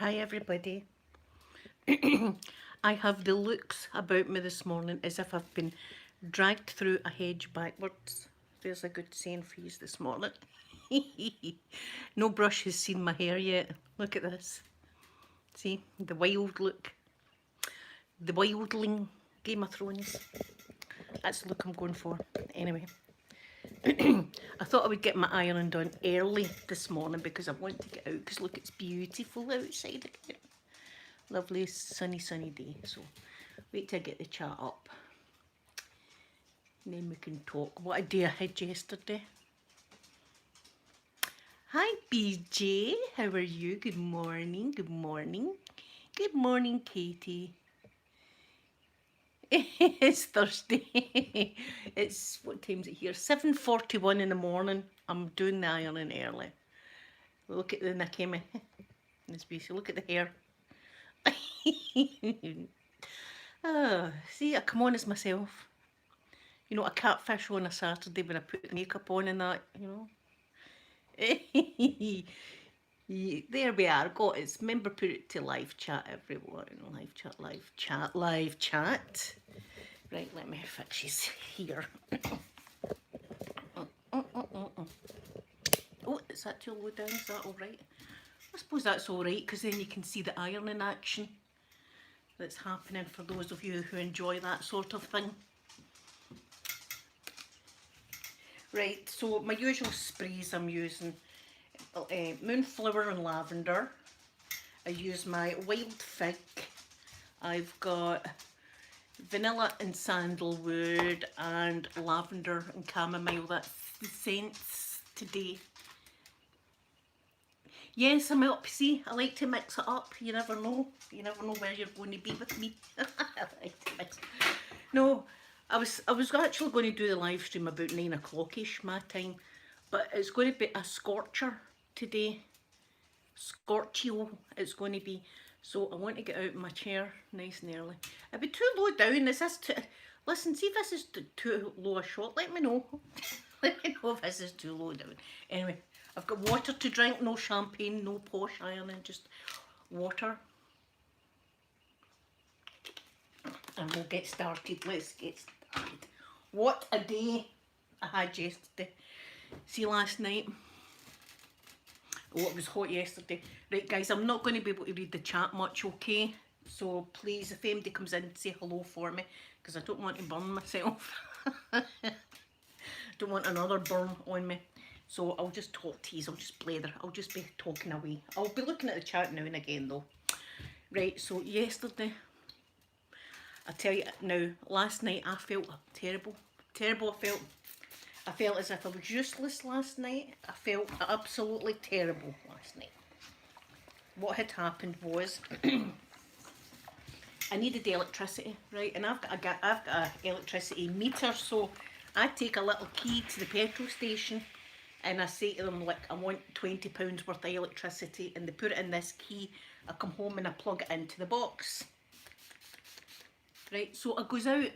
Hi everybody. I have the looks about me this morning as if I've been dragged through a hedge backwards. There's a good saying for you this morning. No brush has seen my hair yet. Look at this. See, the wild look. The wildling Game of Thrones. That's the look I'm going for. Anyway, I thought I would get my iron done early this morning because I want to get out because look, it's beautiful outside again. Lovely sunny day, so wait till I get the chat up and then we can talk. What a day I had yesterday. Hi BJ, how are you? Good morning, good morning. Good morning Katie. It's Thursday. It's, what time is it here? 7:41 in the morning. I'm doing the ironing early. Look at the Nakemi. It's beautiful. Look at the hair. Oh, see, I come on as myself. You know, a catfish on a Saturday when I put makeup on and that, you know. There we are, got it. Remember, put it to live chat, everyone. Live chat, live chat, live chat. Right, let me fix this here. Oh, is that too low down? Is that all right? I suppose that's all right, because then you can see the ironing action that's happening for those of you who enjoy that sort of thing. Right, so my usual sprays I'm using, moonflower and lavender. I use my wild fig. I've got vanilla and sandalwood and lavender and chamomile. That's the scents today. Yes, I'm up. See, I like to mix it up. You never know. You never know where you're going to be with me. I like to mix. No, I was actually going to do the live stream about 9 o'clock-ish my time, but it's going to be a scorcher today. Scorchio it's going to be. So I want to get out of my chair nice and early. It'll be too low down. Is this too... Listen, see if this is too low a shot. Let me know. Let me know if this is too low down. Anyway, I've got water to drink. No champagne, no posh ironing, just water. And we'll get started. Let's get started. What a day I had yesterday. See last night? Oh, it was hot yesterday. Right guys, I'm not going to be able to read the chat much, okay? So please, if anybody comes in, say hello for me, because I don't want to burn myself. Don't want another burn on me. So I'll just talk to you, I'll just blather, I'll just be talking away. I'll be looking at the chat now and again though. Right, so yesterday, I tell you now, last night I felt terrible. Terrible, I felt as if I was useless last night. I felt absolutely terrible last night. What had happened was I needed electricity, right? And I've got a electricity meter, so I take a little key to the petrol station and I say to them, like, I want £20 worth of electricity, and they put it in this key. I come home and I plug it into the box. Right, so I goes out.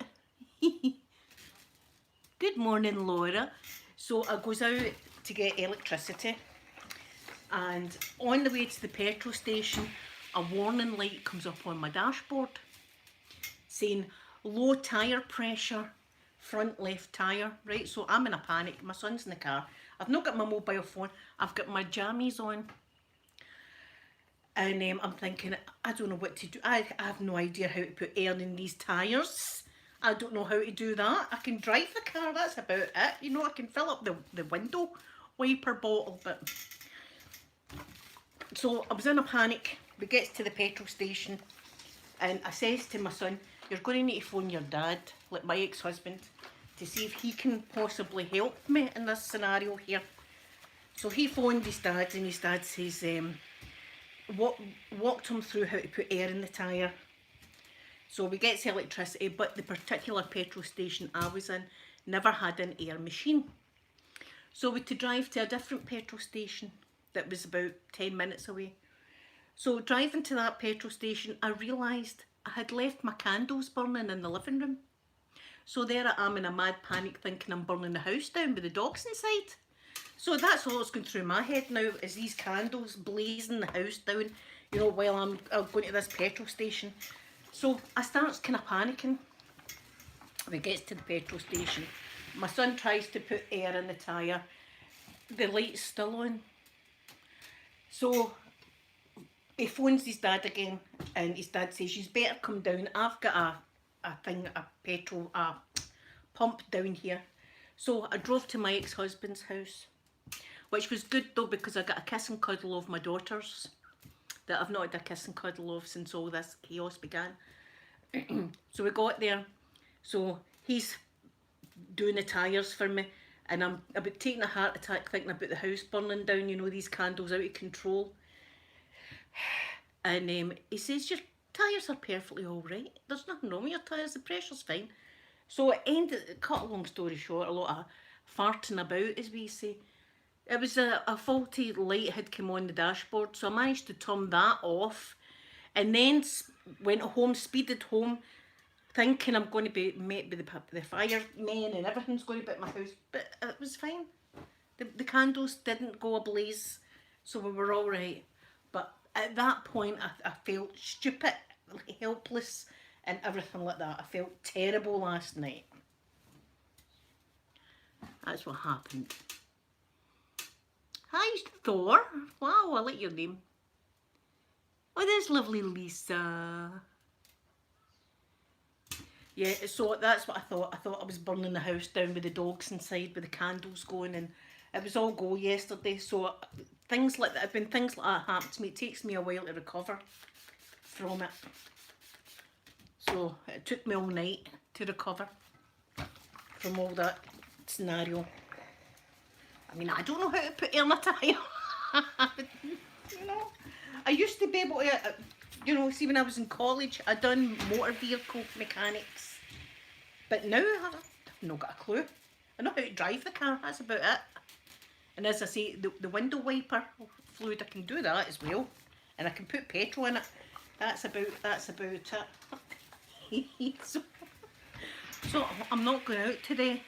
Good morning, Laura. So I goes out to get electricity, and on the way to the petrol station, a warning light comes up on my dashboard saying low tyre pressure, front left tyre, right? So I'm in a panic. My son's in the car. I've not got my mobile phone. I've got my jammies on. And I'm thinking, I don't know what to do. I have no idea how to put air in these tyres. I don't know how to do that. I can drive the car, that's about it. You know, I can fill up the window wiper bottle, but... So I was in a panic. We get to the petrol station and I says to my son, you're going to need to phone your dad, like my ex-husband, to see if he can possibly help me in this scenario here. So he phoned his dad and his dad says, walked him through how to put air in the tyre. So we get to electricity, but the particular petrol station I was in never had an air machine. So we had to drive to a different petrol station that was about 10 minutes away. So driving to that petrol station, I realised I had left my candles burning in the living room. So there I am in a mad panic thinking I'm burning the house down with the dogs inside. So that's all that's going through my head now, is these candles blazing the house down. you know, while I'm going to this petrol station. So I starts kind of panicking. When it gets to the petrol station, my son tries to put air in the tyre. The light's still on. So he phones his dad again, and his dad says, "You better come down. I've got a petrol, a pump down here." So I drove to my ex-husband's house, which was good though, because I got a kiss and cuddle of my daughters that I've not had a kiss and cuddle of since all this chaos began. So we got there. So he's doing the tyres for me, and I'm about taking a heart attack thinking about the house burning down, you know, these candles out of control. And he says, "Your tyres are perfectly all right. There's nothing wrong with your tyres, the pressure's fine." So it ended, cut a long story short, a lot of farting about, as we say. It was a faulty light had come on the dashboard, so I managed to turn that off, and then went home, speeded home, thinking I'm going to be met by the firemen and everything's going to be at my house, but it was fine. The candles didn't go ablaze, so we were all right. But at that point, I felt stupid, helpless, and everything like that. I felt terrible last night. That's what happened. Hi, Thor. Wow, I like your name. Oh, there's lovely Lisa. Yeah, so that's what I thought. I thought I was burning the house down with the dogs inside with the candles going, and it was all go yesterday. So things like that, when things like that happen to me, it takes me a while to recover from it. So it took me all night to recover from all that scenario. I mean, I don't know how to put air in a tyre. You know, I used to be able to, you know, see when I was in college, I done motor vehicle mechanics. But now I've not got a clue. I know how to drive the car, that's about it. And as I say, the window wiper fluid, I can do that as well. And I can put petrol in it. That's about it. So I'm not going out today.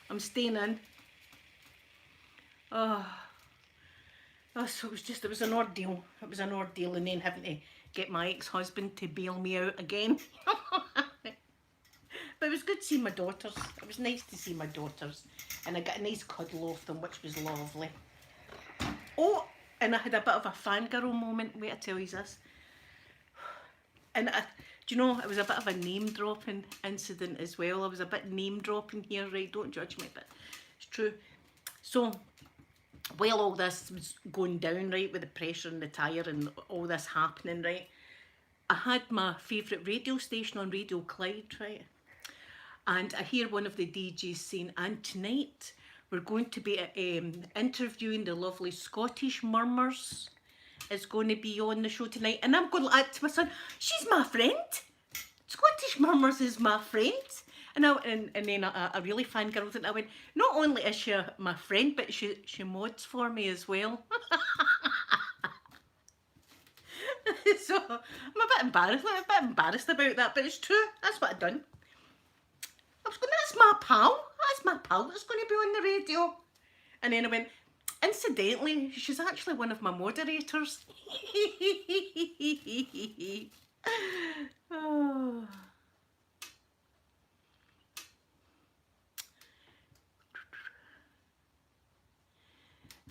I'm staying in. So it was an ordeal. It was an ordeal, and then having to get my ex-husband to bail me out again. But it was good seeing my daughters. It was nice to see my daughters, and I got a nice cuddle off them, which was lovely. Oh, and I had a bit of a fangirl moment. Wait, I tell you this. And do you know, it was a bit of a name dropping incident as well. I was a bit name dropping here, right? Don't judge me, but it's true. So while all this was going down, right, with the pressure in the tyre and all this happening, right, I had my favourite radio station on Radio Clyde, right, and I hear one of the DJs saying, "And tonight we're going to be interviewing the lovely Scottish Murmurs. Is going to be on the show tonight." And I'm going to my son, "She's my friend. Scottish Murmurs is my friend." And then I really fangirled it. I went, "Not only is she my friend, but she mods for me as well." So I'm a bit embarrassed about that, but it's true. That's what I've done. I was going, "That's my pal. That's my pal that's going to be on the radio." And then I went, "Incidentally, she's actually one of my moderators." Oh.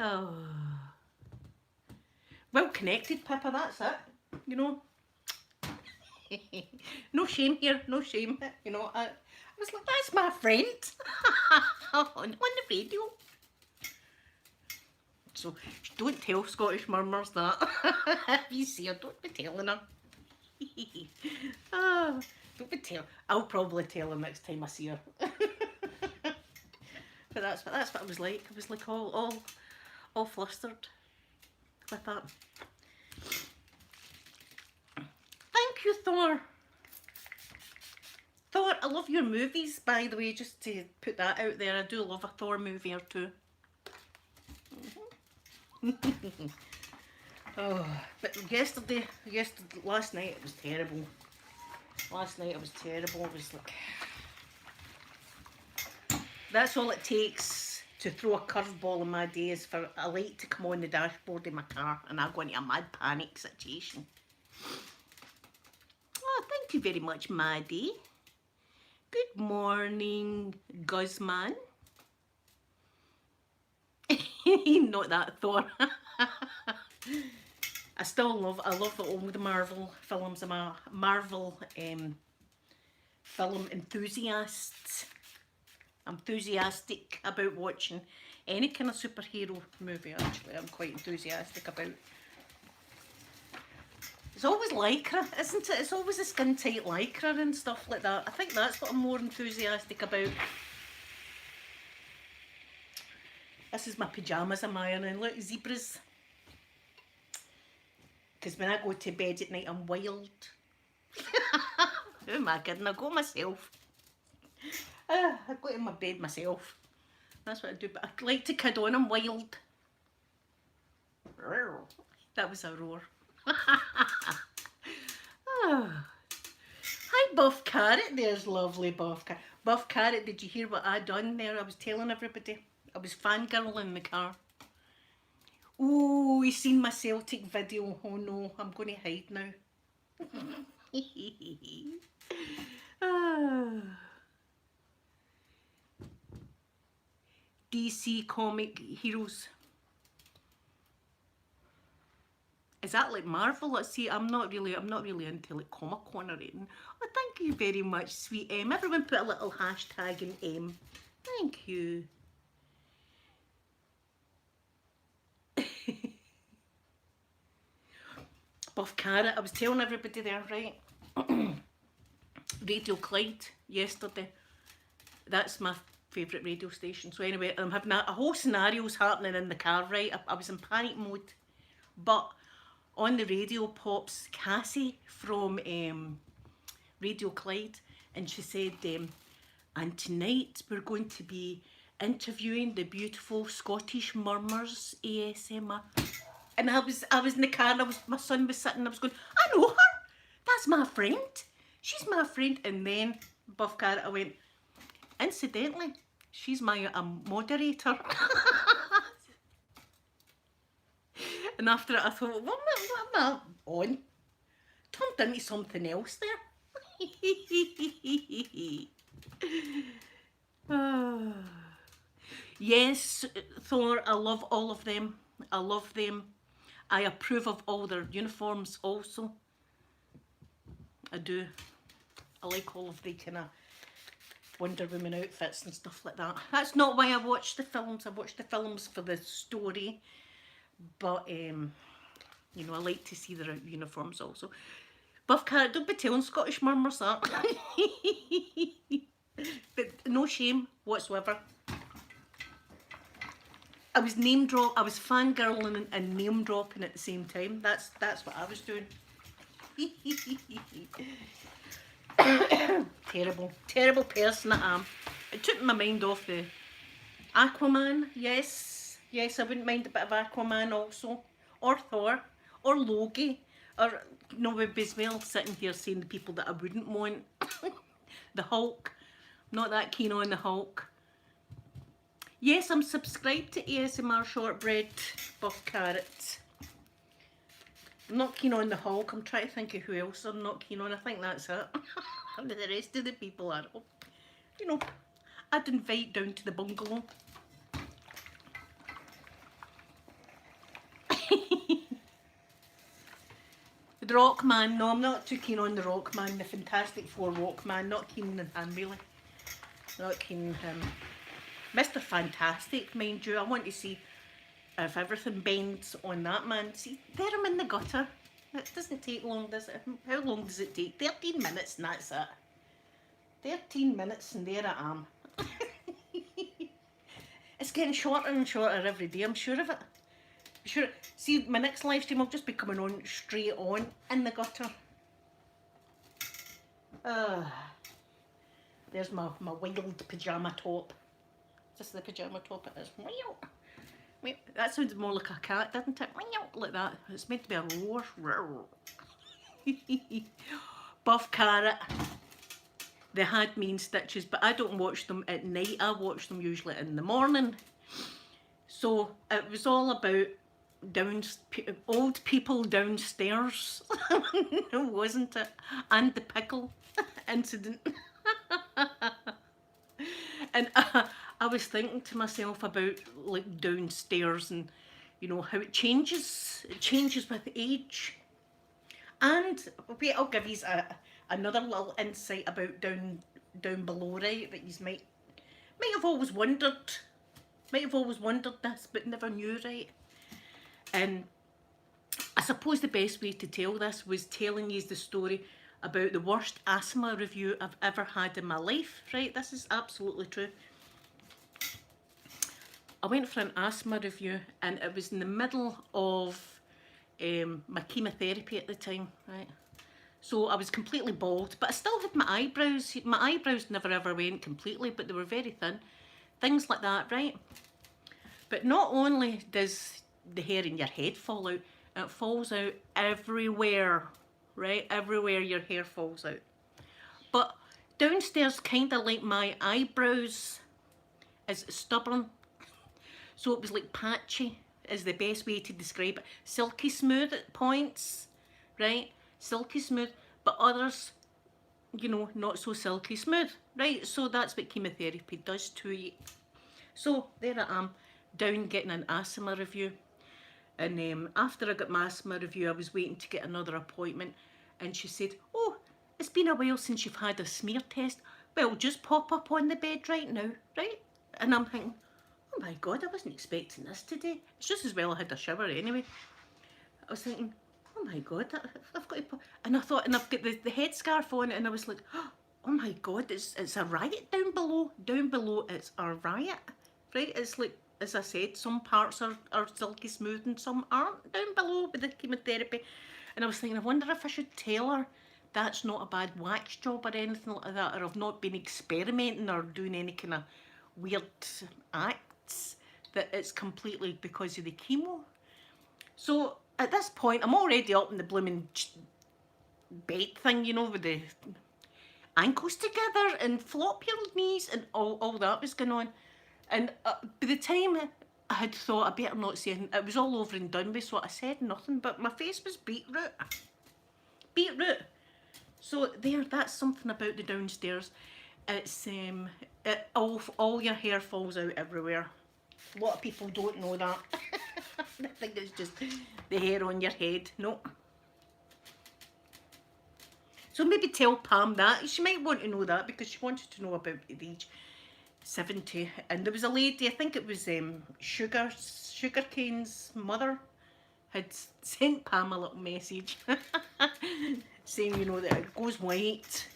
Oh. Well connected, Pippa, that's it. You know. No shame here, no shame. You know, I was like, "That's my friend." on the radio. So don't tell Scottish Murmurs that. If you see her, don't be telling her. Don't be telling. I'll probably tell her next time I see her. But that's what it was like. I was like all flustered with that. Thank you, Thor. Thor, I love your movies, by the way, just to put that out there. I do love a Thor movie or two. Oh, but last night it was terrible. Last night it was terrible. It was like, that's all it takes to throw a curveball in my day is for a light to come on the dashboard of my car and I go into a mad panic situation. Oh, thank you very much, Maddie. Good morning, Guzman. Not that Thor. I love the old Marvel films. I'm a Marvel film enthusiast. I'm enthusiastic about watching any kind of superhero movie, actually. I'm quite enthusiastic about. It's always lycra, isn't it? It's always a skin-tight lycra and stuff like that. I think that's what I'm more enthusiastic about. This is my pyjamas I'm ironing. Look, zebras. Because when I go to bed at night, I'm wild. Who am I kidding? I go myself. I go to my bed myself. That's what I do. But I like to kid on. I'm wild. That was a roar. Hi, Buff Carrot. There's lovely Buff Carrot. Buff Carrot, did you hear what I done there? I was telling everybody. I was fangirling in the car. Oh, you seen my Celtic video? Oh no, I'm going to hide now. DC comic heroes. Is that like Marvel? Let's see. I'm not really into like Comic-Con or anything. Oh, thank you very much, sweet M. Everyone put a little hashtag in M. Thank you. Buff Carrot, I was telling everybody there, right? Radio Clyde yesterday. That's my favourite radio station. So anyway, I'm having a whole scenario's happening in the car, right? I was in panic mode. But on the radio pops Cassie from Radio Clyde, and she said, and tonight we're going to be interviewing the beautiful Scottish Murmurs ASMR. And I was in the car and my son was sitting, I was going, I know her, that's my friend, she's my friend. And then, Buff Carrot, I went, incidentally, she's my moderator. And after it I thought, what am I on? Turned into something else there. Yes, Thor, I love all of them. I love them. I approve of all their uniforms also. I do. I like all of the kind of Wonder Woman outfits and stuff like that. That's not why I watch the films. I watch the films for the story. But, you know, I like to see their uniforms also. Buff Carrot, don't be telling Scottish Murmurs that. But no shame whatsoever. I was fangirling and name dropping at the same time. That's what I was doing. Terrible person I am. It took my mind off the Aquaman. Yes, I wouldn't mind a bit of Aquaman also, or Thor, or Loki, or no, we'd be as well sitting here saying the people that I wouldn't want. The Hulk. Not that keen on the Hulk. Yes, I'm subscribed to ASMR Shortbread, Buff Carrot. I'm not keen on the Hulk. I'm trying to think of who else I'm not keen on. I think that's it. And the rest of the people are, you know, I'd invite down to the bungalow. The Rock Man. No, I'm not too keen on the Rock Man. The Fantastic Four Rock Man. Not keen on him, really. Not keen on him. Mr. Fantastic, mind you, I want to see if everything bends on that man. See, there I'm in the gutter. It doesn't take long, does it? How long does it take? 13 minutes and that's it. 13 minutes and there I am. It's getting shorter and shorter every day, I'm sure of it. Sure. See, my next live stream will just be coming on straight on in the gutter. There's my wild pyjama top. This is the pyjama top it is. Wait, that sounds more like a cat, doesn't it? Like that. It's meant to be a roar. Buff Carrot. They had me in stitches, but I don't watch them at night. I watch them usually in the morning. So it was all about old people downstairs, wasn't it? And the pickle incident. And I was thinking to myself about like downstairs and how it changes. It changes with age. And wait, I'll give you another little insight about down below, right? That you might have always wondered, this, but never knew, right? And I suppose the best way to tell this was telling you the story about the worst asthma review I've ever had in my life, right? This is absolutely true. I went for an asthma review and it was in the middle of my chemotherapy at the time, right? So I was completely bald, but I still had my eyebrows. My eyebrows never ever went completely, but they were very thin. Things like that, right? But not only does the hair in your head fall out, it falls out everywhere, right? Everywhere your hair falls out. But downstairs, kind of like my eyebrows, is stubborn. So it was like patchy, is the best way to describe it. Silky smooth at points, right? Silky smooth, but others, not so silky smooth, right? So that's what chemotherapy does to you. So there I am, down getting an asthma review. And after I got my asthma review, I was waiting to get another appointment. And she said, oh, it's been a while since you've had a smear test. Well, just pop up on the bed right now, right? And I'm thinking, oh my God, I wasn't expecting this today. It's just as well I had a shower anyway. I was thinking, oh my God, I've got to put... And I thought, and I've got the headscarf on, and I was like, oh my God, it's a riot down below. Down below, it's a riot, right? It's like, as I said, some parts are silky smooth and some aren't down below with the chemotherapy. And I was thinking, I wonder if I should tell her that's not a bad wax job or anything like that, or I've not been experimenting or doing any kind of weird acts, that it's completely because of the chemo. So at this point, I'm already up in the blooming bed thing, with the ankles together and flop your knees and all that was going on. And by the time I had thought I better not say anything, it was all over and done with, so I said nothing, but my face was beetroot. Beetroot. So that's something about the downstairs. It's all your hair falls out everywhere. A lot of people don't know that. They think it's just the hair on your head. No. So maybe tell Pam that. She might want to know that because she wanted to know about the age 70. And there was a lady, I think it was Sugarcane's mother, had sent Pam a little message saying, that it goes white,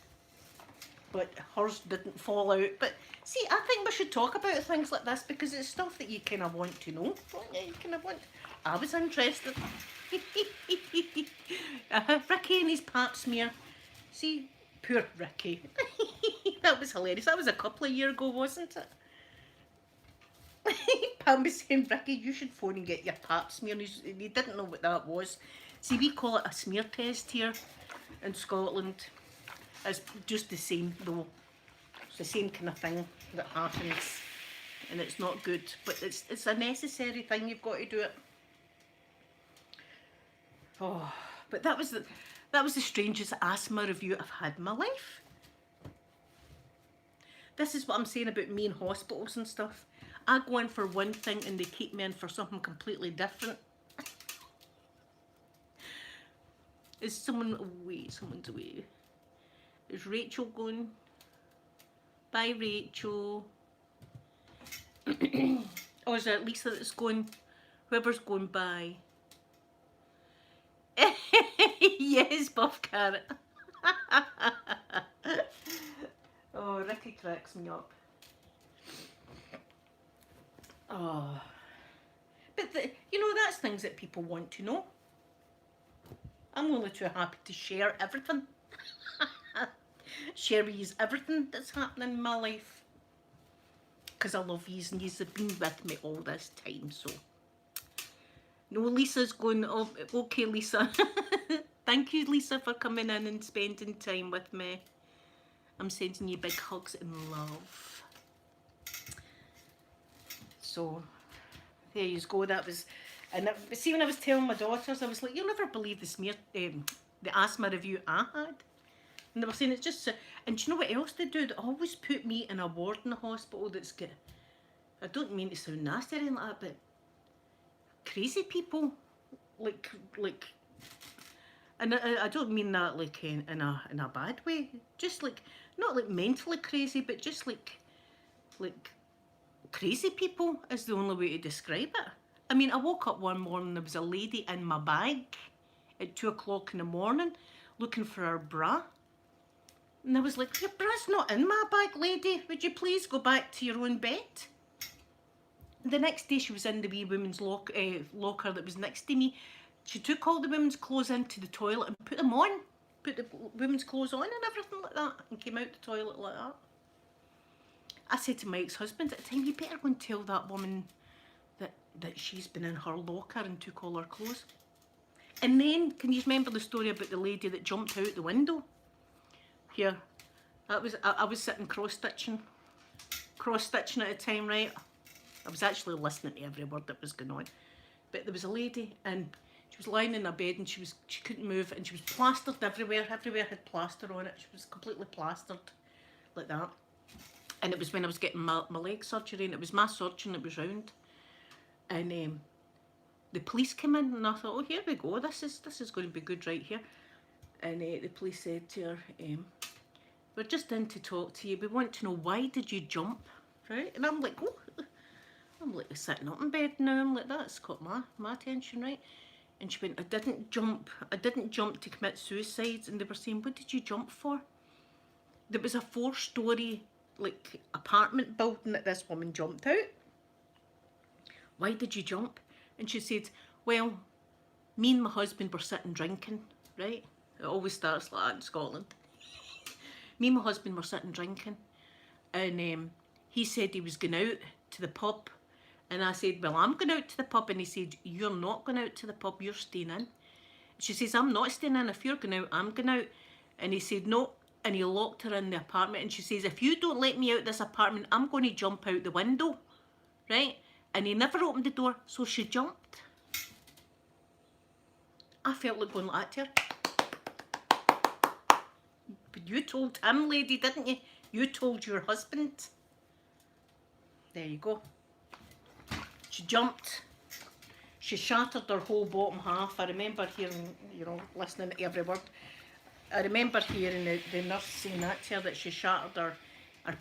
but hers didn't fall out. But see, I think we should talk about things like this because it's stuff that you kind of want to know. You kind of want. I was interested. Ricky and his pap smear. See, poor Ricky. That was hilarious. That was a couple of years ago, wasn't it? Pam was saying, Ricky, you should phone and get your pap smear. And he didn't know what that was. See, we call it a smear test here in Scotland. It's just the same, though. It's the same kind of thing that happens. And it's not good. But it's a necessary thing. You've got to do it. Oh, but that was the strangest asthma review I've had in my life. This is what I'm saying about me in hospitals and stuff. I go in for one thing and they keep me in for something completely different. Is someone away? Someone's away. Is Rachel going? Bye, Rachel. Or is it Lisa that's going? Whoever's going by. Yes, Buff Carrot. Oh, Ricky cracks me up. Oh. But, that's things that people want to know. I'm only too happy to share everything. Share with you everything that's happening in my life. Because I love yous and yous have been with me all this time, so. No, Lisa's going, oh, okay, Lisa. Thank you, Lisa, for coming in and spending time with me. I'm sending you big hugs and love. So, there you go, that was, and that, see when I was telling my daughters, I was like, you'll never believe the asthma review I had. And they were saying it's just, and do you know what else they do? They always put me in a ward in the hospital that's got, I don't mean to sound nasty or anything like that, but crazy people, like, and I don't mean that like in a bad way, just like, not like mentally crazy, but just like crazy people is the only way to describe it. I mean, I woke up one morning, there was a lady in my bag at 2 o'clock in the morning looking for her bra. And I was like, your bra's not in my bag, lady. Would you please go back to your own bed? The next day she was in the wee women's locker that was next to me. She took all the women's clothes into the toilet and put them on. Put the women's clothes on and everything like that, and came out the toilet like that. I said to my ex-husband at the time, you better go and tell that woman that she's been in her locker and took all her clothes. And then, can you remember the story about the lady that jumped out the window? Here, that was, I was sitting cross-stitching at the time, right? I was actually listening to every word that was going on. But there was a lady and she was lying in her bed and she couldn't move and she was plastered everywhere. Everywhere had plaster on it. She was completely plastered like that. And it was when I was getting my leg surgery, and it was my surgeon that was round. And the police came in and I thought, oh, here we go. This is going to be good right here. And the police said to her, we're just in to talk to you. We want to know, why did you jump? Right? And I'm like, oh, I'm like sitting up in bed now. I'm like, that's caught my attention, right? And she went, I didn't jump to commit suicide. And they were saying, what did you jump for? There was a 4-story like apartment building that this woman jumped out. Why did you jump? And she said, well, me and my husband were sitting drinking, right? It always starts like that in Scotland. Me and my husband were sitting drinking, and he said he was going out to the pub, and I said, well, I'm going out to the pub, and he said, you're not going out to the pub, you're staying in. She says, I'm not staying in. If you're going out, I'm going out. And he said, no. And he locked her in the apartment. And she says, if you don't let me out this apartment, I'm going to jump out the window. Right? And he never opened the door, so she jumped. I felt like going like that to her. But you told him, lady, didn't you? You told your husband. There you go. She jumped. She shattered her whole bottom half. I remember hearing, listening to every word. I remember hearing the nurse saying that to her, that she shattered her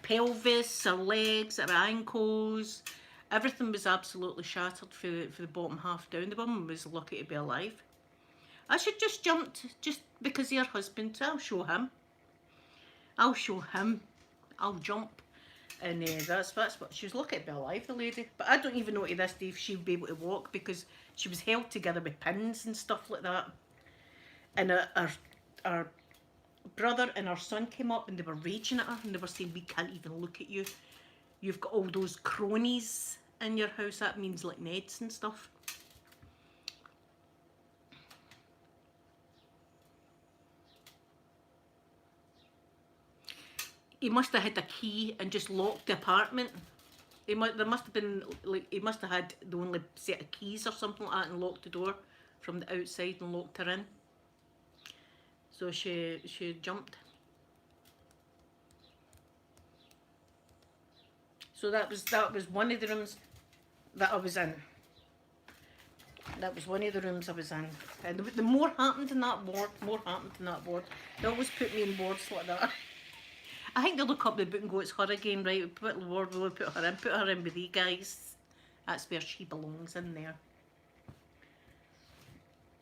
pelvis, her legs, her ankles. Everything was absolutely shattered for the bottom half down. The woman was lucky to be alive. I should just jumped just because of her husband. I'll show him. I'll jump. And that's what she was lucky to be alive, the lady. But I don't even know to this day if she'd be able to walk, because she was held together with pins and stuff like that. And our brother and our son came up and they were raging at her and they were saying, we can't even look at you. You've got all those cronies in your house. That means like Neds and stuff. He must have had a key and just locked the apartment. There must have been, like, he must have had the only set of keys or something like that and locked the door from the outside and locked her in. So she jumped. So that was one of the rooms that I was in. That was one of the rooms I was in. And the more happened in that ward, They always put me in wards like that. I think they look up the book and go, it's her again, right? We put the ward, we'll put her in with these guys. That's where she belongs, in there.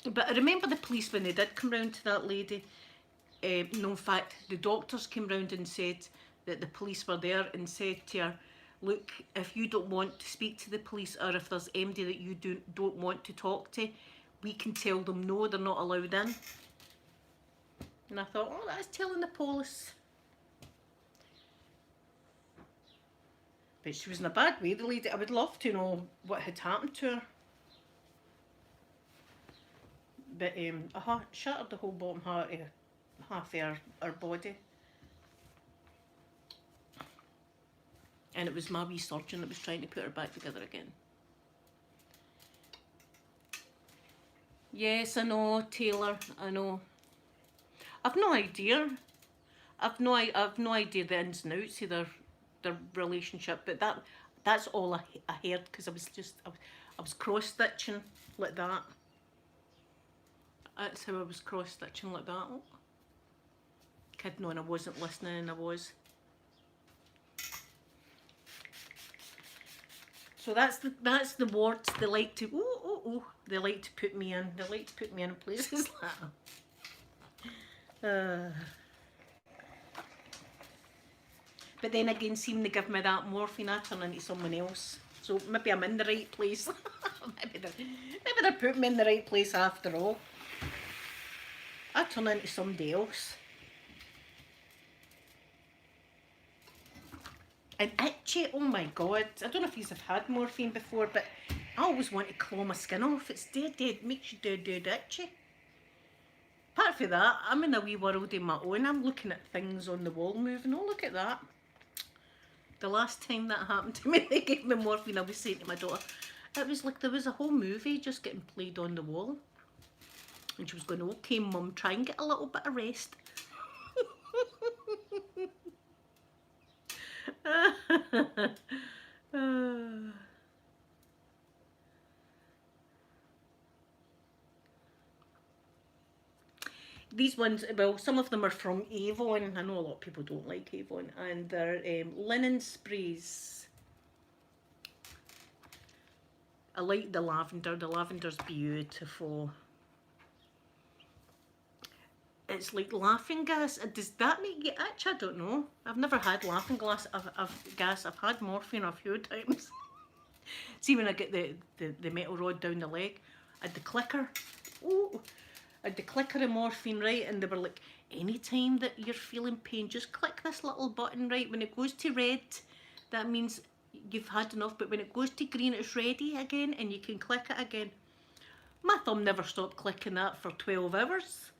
But I remember the police, when they did come round to that lady, no, in fact, the doctors came round and said that the police were there and said to her, look, if you don't want to speak to the police, or if there's anybody that you don't want to talk to, we can tell them no, they're not allowed in. And I thought, oh, that's telling the police. But she was in a bad way, the lady. I would love to know what had happened to her. But shattered the whole bottom half of her body. And it was my wee surgeon that was trying to put her back together again. Yes, I know, Taylor, I know. I've no idea. I've no idea the ins and outs of their relationship, but that's all I heard because I was cross stitching like that. That's how I was cross stitching like that. Oh, kidding on, I wasn't listening, and I was. So that's the wards they like to they like to put me in. They like to put me in places like that. But then again, seem to give me that morphine, I turn into someone else. So maybe I'm in the right place. maybe they're putting me in the right place after all. I turn into somebody else. And itchy, oh my god. I don't know if you've had morphine before, but I always want to claw my skin off. It's dead, makes you dead itchy. Apart from that, I'm in a wee world of my own. I'm looking at things on the wall moving. Oh, look at that. The last time that happened to me, they gave me morphine, I was saying to my daughter, it was like there was a whole movie just getting played on the wall. And she was going, okay, Mum, try and get a little bit of rest. These ones, well, some of them are from Avon. I know a lot of people don't like Avon. And they're linen sprays. I like the lavender. The lavender's beautiful. It's like laughing gas. Does that make you itch? I don't know. I've never had laughing gas. I've had morphine a few times. See, when I get the metal rod down the leg, I had the clicker. Oh, I had the clicker of morphine, right? And they were like, anytime that you're feeling pain, just click this little button, right? When it goes to red, that means you've had enough. But when it goes to green, it's ready again, and you can click it again. My thumb never stopped clicking that for 12 hours.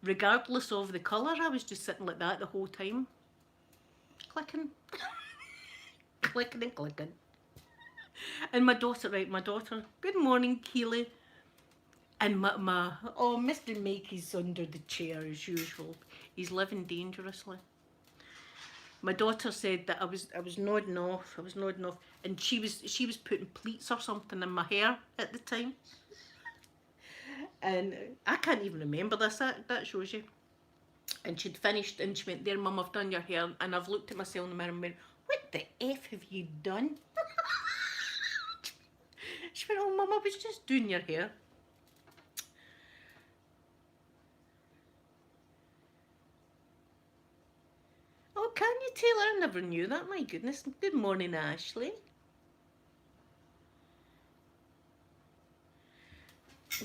Regardless of the colour, I was just sitting like that the whole time. Clicking. Clicking and clicking. And my daughter, good morning, Keely. And Mr. Mikey's under the chair as usual. He's living dangerously. My daughter said that I was nodding off, and she was putting pleats or something in my hair at the time. And I can't even remember this, that shows you. And she'd finished and she went, there, Mum, I've done your hair. And I've looked at myself in the mirror and went, what the F have you done? She went, oh, Mum, I was just doing your hair. Oh, can you, Taylor? I never knew that. My goodness. Good morning, Ashley.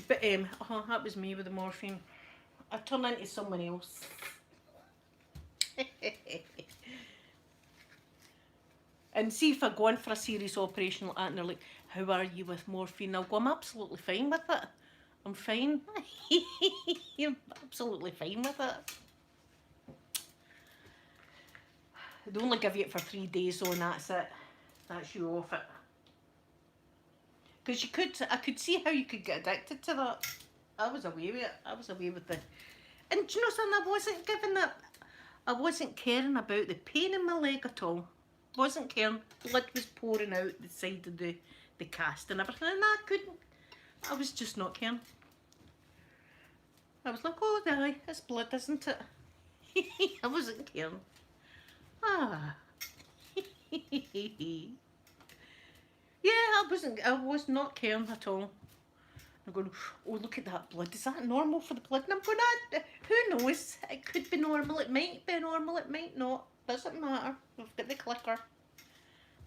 But that was me with the morphine. I turned into someone else. And see if I go in for a serious operation like that and they're like, how are you with morphine? I'll go, I'm absolutely fine with it. I'm fine. I'm absolutely fine with it. They only give you it for 3 days though, and that's it. That's you off it. Because I could see how you could get addicted to that. I was away with it. I was away with the... And do you know something? I wasn't giving it... I wasn't caring about the pain in my leg at all. Wasn't caring. Blood was pouring out the side of the cast and everything, and I couldn't. I was just not caring. I was like, oh, aye, it's blood, isn't it? I wasn't caring. Ah. Yeah, I was not caring at all. I'm going, oh, look at that blood. Is that normal for the blood? And I'm going, who knows? It could be normal. It might be normal. It might not. Doesn't matter. I've got the clicker.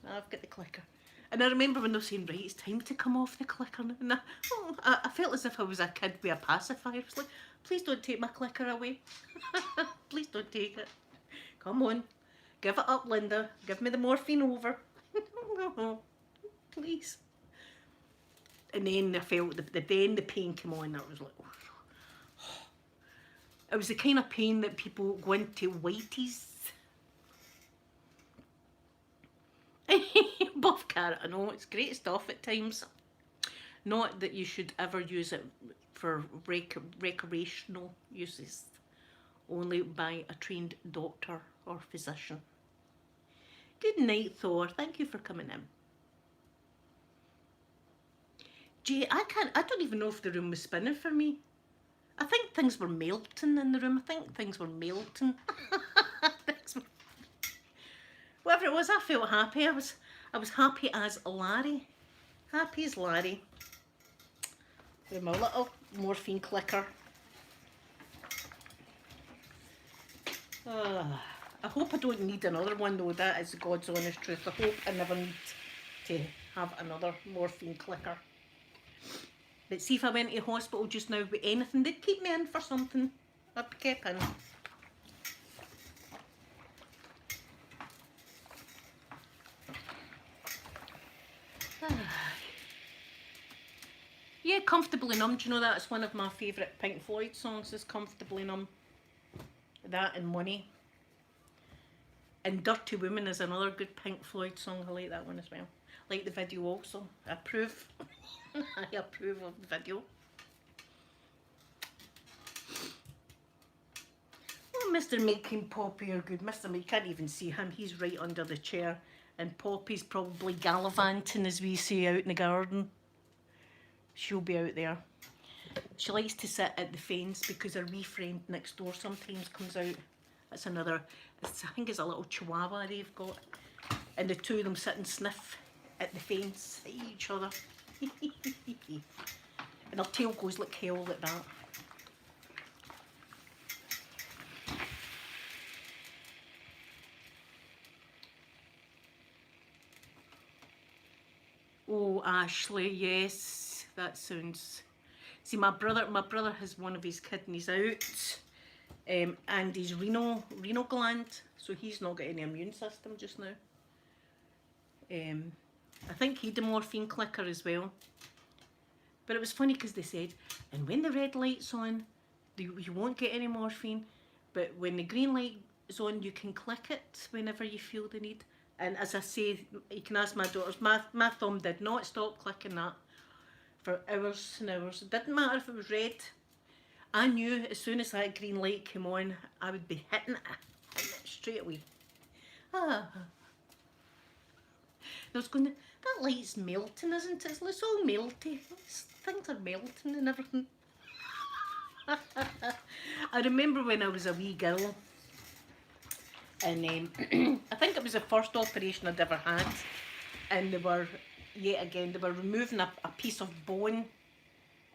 I've got the clicker. And I remember when they were saying, right, it's time to come off the clicker. And I felt as if I was a kid with a pacifier. I was like, please don't take my clicker away. Please don't take it. Come on. Give it up, Linda. Give me the morphine over. Please. And then I felt the pain came on. I was like, oh. It was the kind of pain that people go into whiteys. Buff carrot, I know, it's great stuff at times. Not that you should ever use it for recreational uses, only by a trained doctor or physician. Good night, Thor. Thank you for coming in. Jay, I don't even know if the room was spinning for me. I think things were melting in the room. I think things were melting. Whatever it was, I felt happy. I was happy as Larry. Happy as Larry. With my little morphine clicker. I hope I don't need another one though, that is God's honest truth. I hope I never need to have another morphine clicker. But see, if I went to hospital just now with anything, they'd keep me in for something. I'd be kept in. Yeah, Comfortably Numb. Do you know that's one of my favourite Pink Floyd songs, is Comfortably Numb. That and Money. And Dirty Woman is another good Pink Floyd song. I like that one as well. Like the video also. I approve. I approve of the video. Oh, Mr. Mick and Poppy are good. Mr. Mick, you can't even see him. He's right under the chair. And Poppy's probably gallivanting, as we say, out in the garden. She'll be out there. She likes to sit at the fence because her wee friend next door sometimes comes out. That's another, I think it's a little chihuahua they've got. And the two of them sit and sniff at the fence at each other. And her tail goes like hell like that. Oh, Ashley, yes, that sounds... See, my brother has one of his kidneys out, and his renal gland, so he's not got any immune system just now. I think he had a morphine clicker as well. But it was funny because they said, and when the red light's on, you won't get any morphine, but when the green light is on, you can click it whenever you feel the need. And as I say, you can ask my daughters, my thumb did not stop clicking that for hours and hours. It didn't matter if it was red. I knew as soon as that green light came on, I would be hitting it straight away. I was going, that light's melting, isn't it? It's all melty. Things are melting and everything. I remember when I was a wee girl, and I think it was the first operation I'd ever had, and they were, yet again, they were removing a piece of bone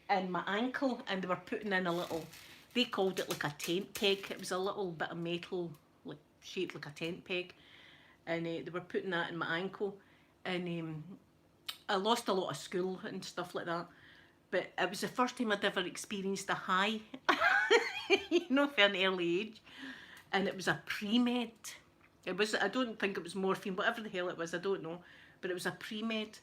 in my ankle, and they were putting in a little, they called it like a tent peg. It was a little bit of metal, like shaped like a tent peg, and they were putting that in my ankle, and I lost a lot of school and stuff like that, but it was the first time I'd ever experienced a high, you know, for an early age. And it was a pre-med. It was, I don't think it was morphine, whatever the hell it was, I don't know. But it was a pre-med.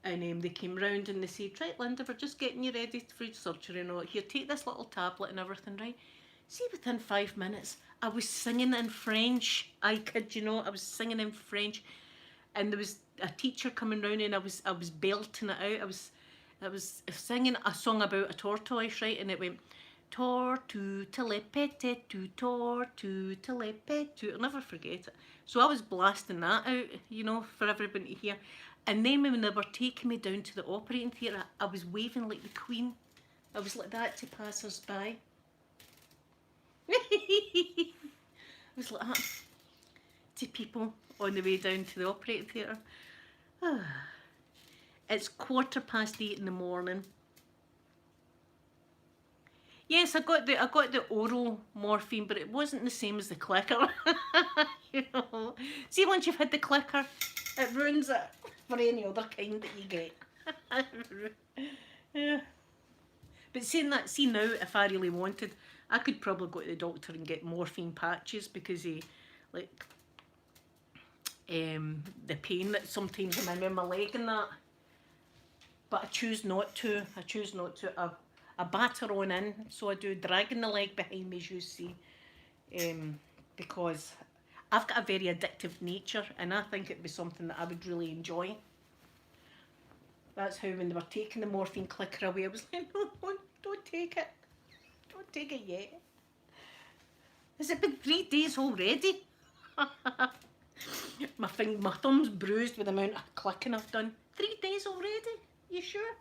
And they came round and they said, right, Linda, we're just getting you ready for your surgery and all. Here, take this little tablet and everything, right? See, within 5 minutes, I was singing in French. I kid you not, I was singing in French. And there was a teacher coming round and I was belting it out. I was singing a song about a tortoise, right? And it went, tortu telepete tu tortu telepete tu. I'll never forget it. So I was blasting that out, you know, for everybody to hear. And then when they were taking me down to the operating theatre, I was waving like the Queen. I was like that to passers-by. I was like that to people on the way down to the operating theatre. It's 8:15 in the morning. Yes, I got the oral morphine, but it wasn't the same as the clicker. You know, see, once you've had the clicker, it ruins it for any other kind that you get. Yeah. But saying that, see now, if I really wanted, I could probably go to the doctor and get morphine patches because like the pain that sometimes I'm in my leg and that. But I choose not to. I batter on in, so I do, dragging the leg behind me, as you see, because I've got a very addictive nature, and I think it'd be something that I would really enjoy. That's how when they were taking the morphine clicker away, I was like, no, Don't take it. Don't take it yet. Has it been 3 days already? my thumb's bruised with the amount of clicking I've done. 3 days already? You sure?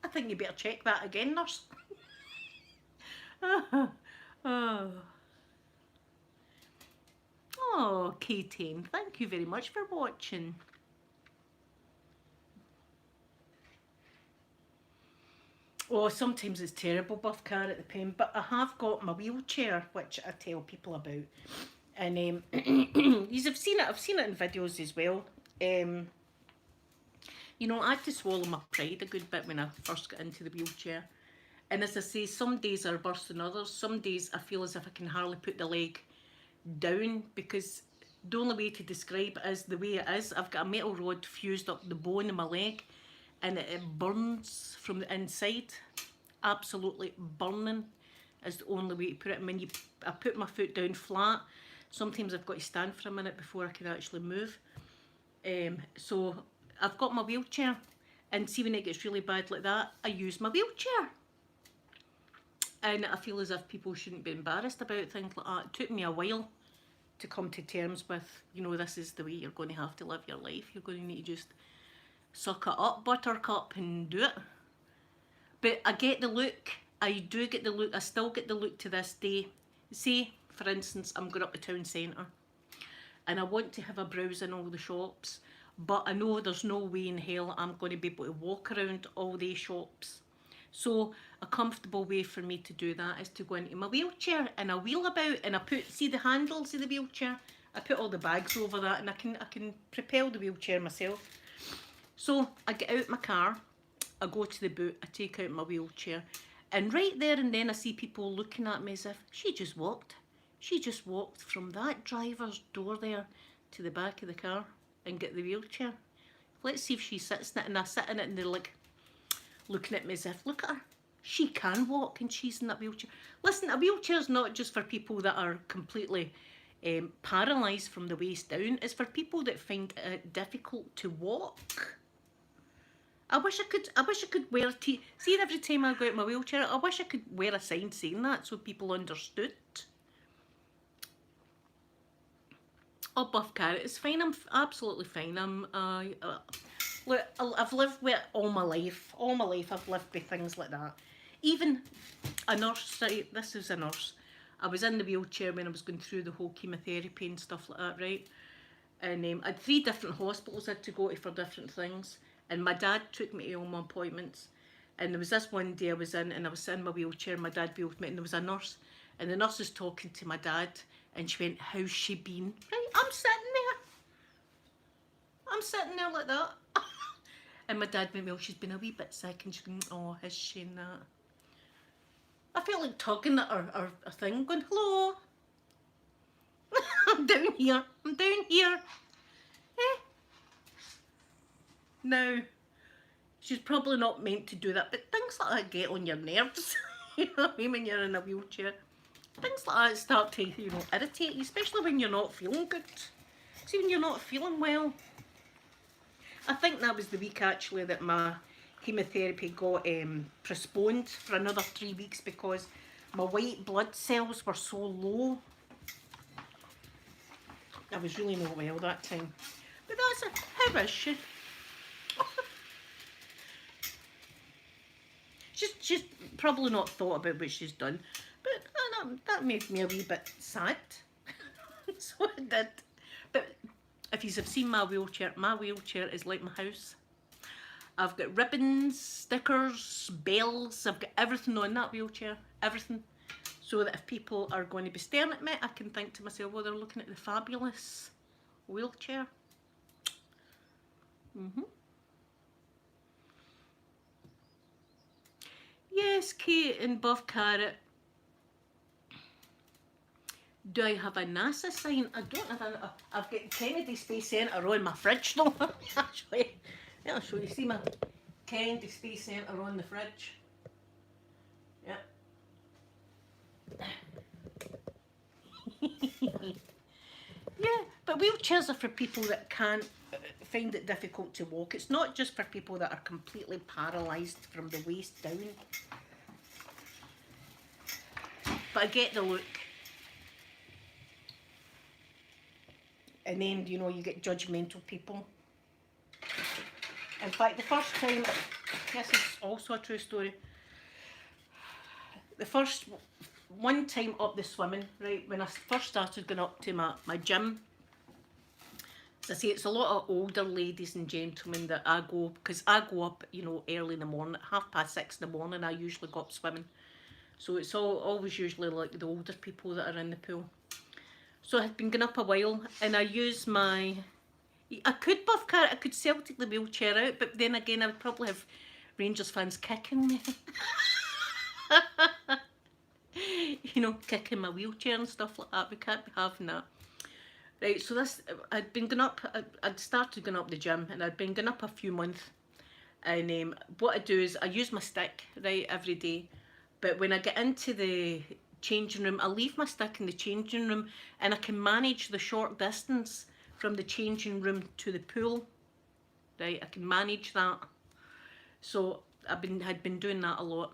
I think you better check that again, nurse. Oh. Oh, K10, thank you very much for watching. Oh, sometimes it's terrible, Buff Carrot the pen, but I have got my wheelchair, which I tell people about. And you've seen it, I've seen it in videos as well. You know, I had to swallow my pride a good bit when I first got into the wheelchair. And as I say, some days are worse than others. Some days I feel as if I can hardly put the leg down, because the only way to describe it is the way it is. I've got a metal rod fused up the bone in my leg, and it burns from the inside. Absolutely burning is the only way to put it. And when I put my foot down flat, sometimes I've got to stand for a minute before I can actually move. So I've got my wheelchair, and see when it gets really bad like that, I use my wheelchair. And I feel as if people shouldn't be embarrassed about things like that. It took me a while to come to terms with, you know, this is the way you're going to have to live your life. You're going to need to just suck it up, buttercup, and do it. But I get the look. I do get the look. I still get the look to this day. Say, for instance, I'm going up the town centre and I want to have a browse in all the shops, but I know there's no way in hell I'm going to be able to walk around all these shops. So a comfortable way for me to do that is to go into my wheelchair and I wheel about, and I put, see the handles of the wheelchair, I put all the bags over that, and I can propel the wheelchair myself. So I get out my car, I go to the boot, I take out my wheelchair, and right there and then I see people looking at me as if she just walked from that driver's door there to the back of the car and get the wheelchair. Let's see if she sits in it. And I sit in it and they're like looking at me as if, look at her, she can walk and she's in that wheelchair. Listen, a wheelchair's not just for people that are completely paralysed from the waist down. It's for people that find it difficult to walk. I wish I could wear see, every time I go out my wheelchair, I wish I could wear a sign saying that so people understood. Oh, Buff Carrot, it's fine. I'm absolutely fine. Look, I've lived with it all my life. All my life I've lived with things like that. Even a nurse, right, this is a nurse. I was in the wheelchair when I was going through the whole chemotherapy and stuff like that, right? And I had 3 different hospitals I had to go to for different things. And my dad took me to all my appointments. And there was this one day I was in, and I was in my wheelchair, and my dad wheeled me, and there was a nurse. And the nurse was talking to my dad, and she went, how's she been? Right, I'm sitting there like that. And my dad went, well, she's been a wee bit sick, and she's going, oh, has she and that? I felt like tugging at her thing, going, hello. I'm down here. Eh? Now, she's probably not meant to do that, but things like that get on your nerves. You know what I mean, when you're in a wheelchair. Things like that start to, you know, irritate you, especially when you're not feeling good. See, when you're not feeling well. I think that was the week actually that my chemotherapy got postponed for another 3 weeks because my white blood cells were so low. I was really not well that time. But that's it. How is she? She's probably not thought about what she's done. But that made me a wee bit sad. So it did. But if you have seen my wheelchair is like my house. I've got ribbons, stickers, bells, I've got everything on that wheelchair, everything. So that if people are going to be staring at me, I can think to myself, well, they're looking at the fabulous wheelchair. Yes, Kate and Buff Carrot. Do I have a NASA sign? I don't have a... I've got Kennedy Space Centre on my fridge though. Actually, yeah, I'll show you. See my Kennedy Space Centre on the fridge. Yep. Yeah, but wheelchairs are for people that can't find it difficult to walk. It's not just for people that are completely paralysed from the waist down. but I get the look. And then, you know, you get judgmental people. In fact, the first time, this is also a true story. The first one time up the swimming, right, when I first started going up to my gym, as I say, it's a lot of older ladies and gentlemen that I go, because I go up, you know, early in the morning, 6:30 in the morning, I usually go up swimming. So it's always usually like the older people that are in the pool. So I had been going up a while, and I use my, I could buff carrot, I could Celtic the wheelchair out, but then again I would probably have Rangers fans kicking me. You know, kicking my wheelchair and stuff like that. We can't be having that. Right, so this, I'd been going up, I'd started going up the gym, and I'd been going up a few months. And what I do is I use my stick, right, every day. But when I get into the changing room, I leave my stick in the changing room, and I can manage the short distance from the changing room to the pool. Right, I can manage that. So had been doing that a lot.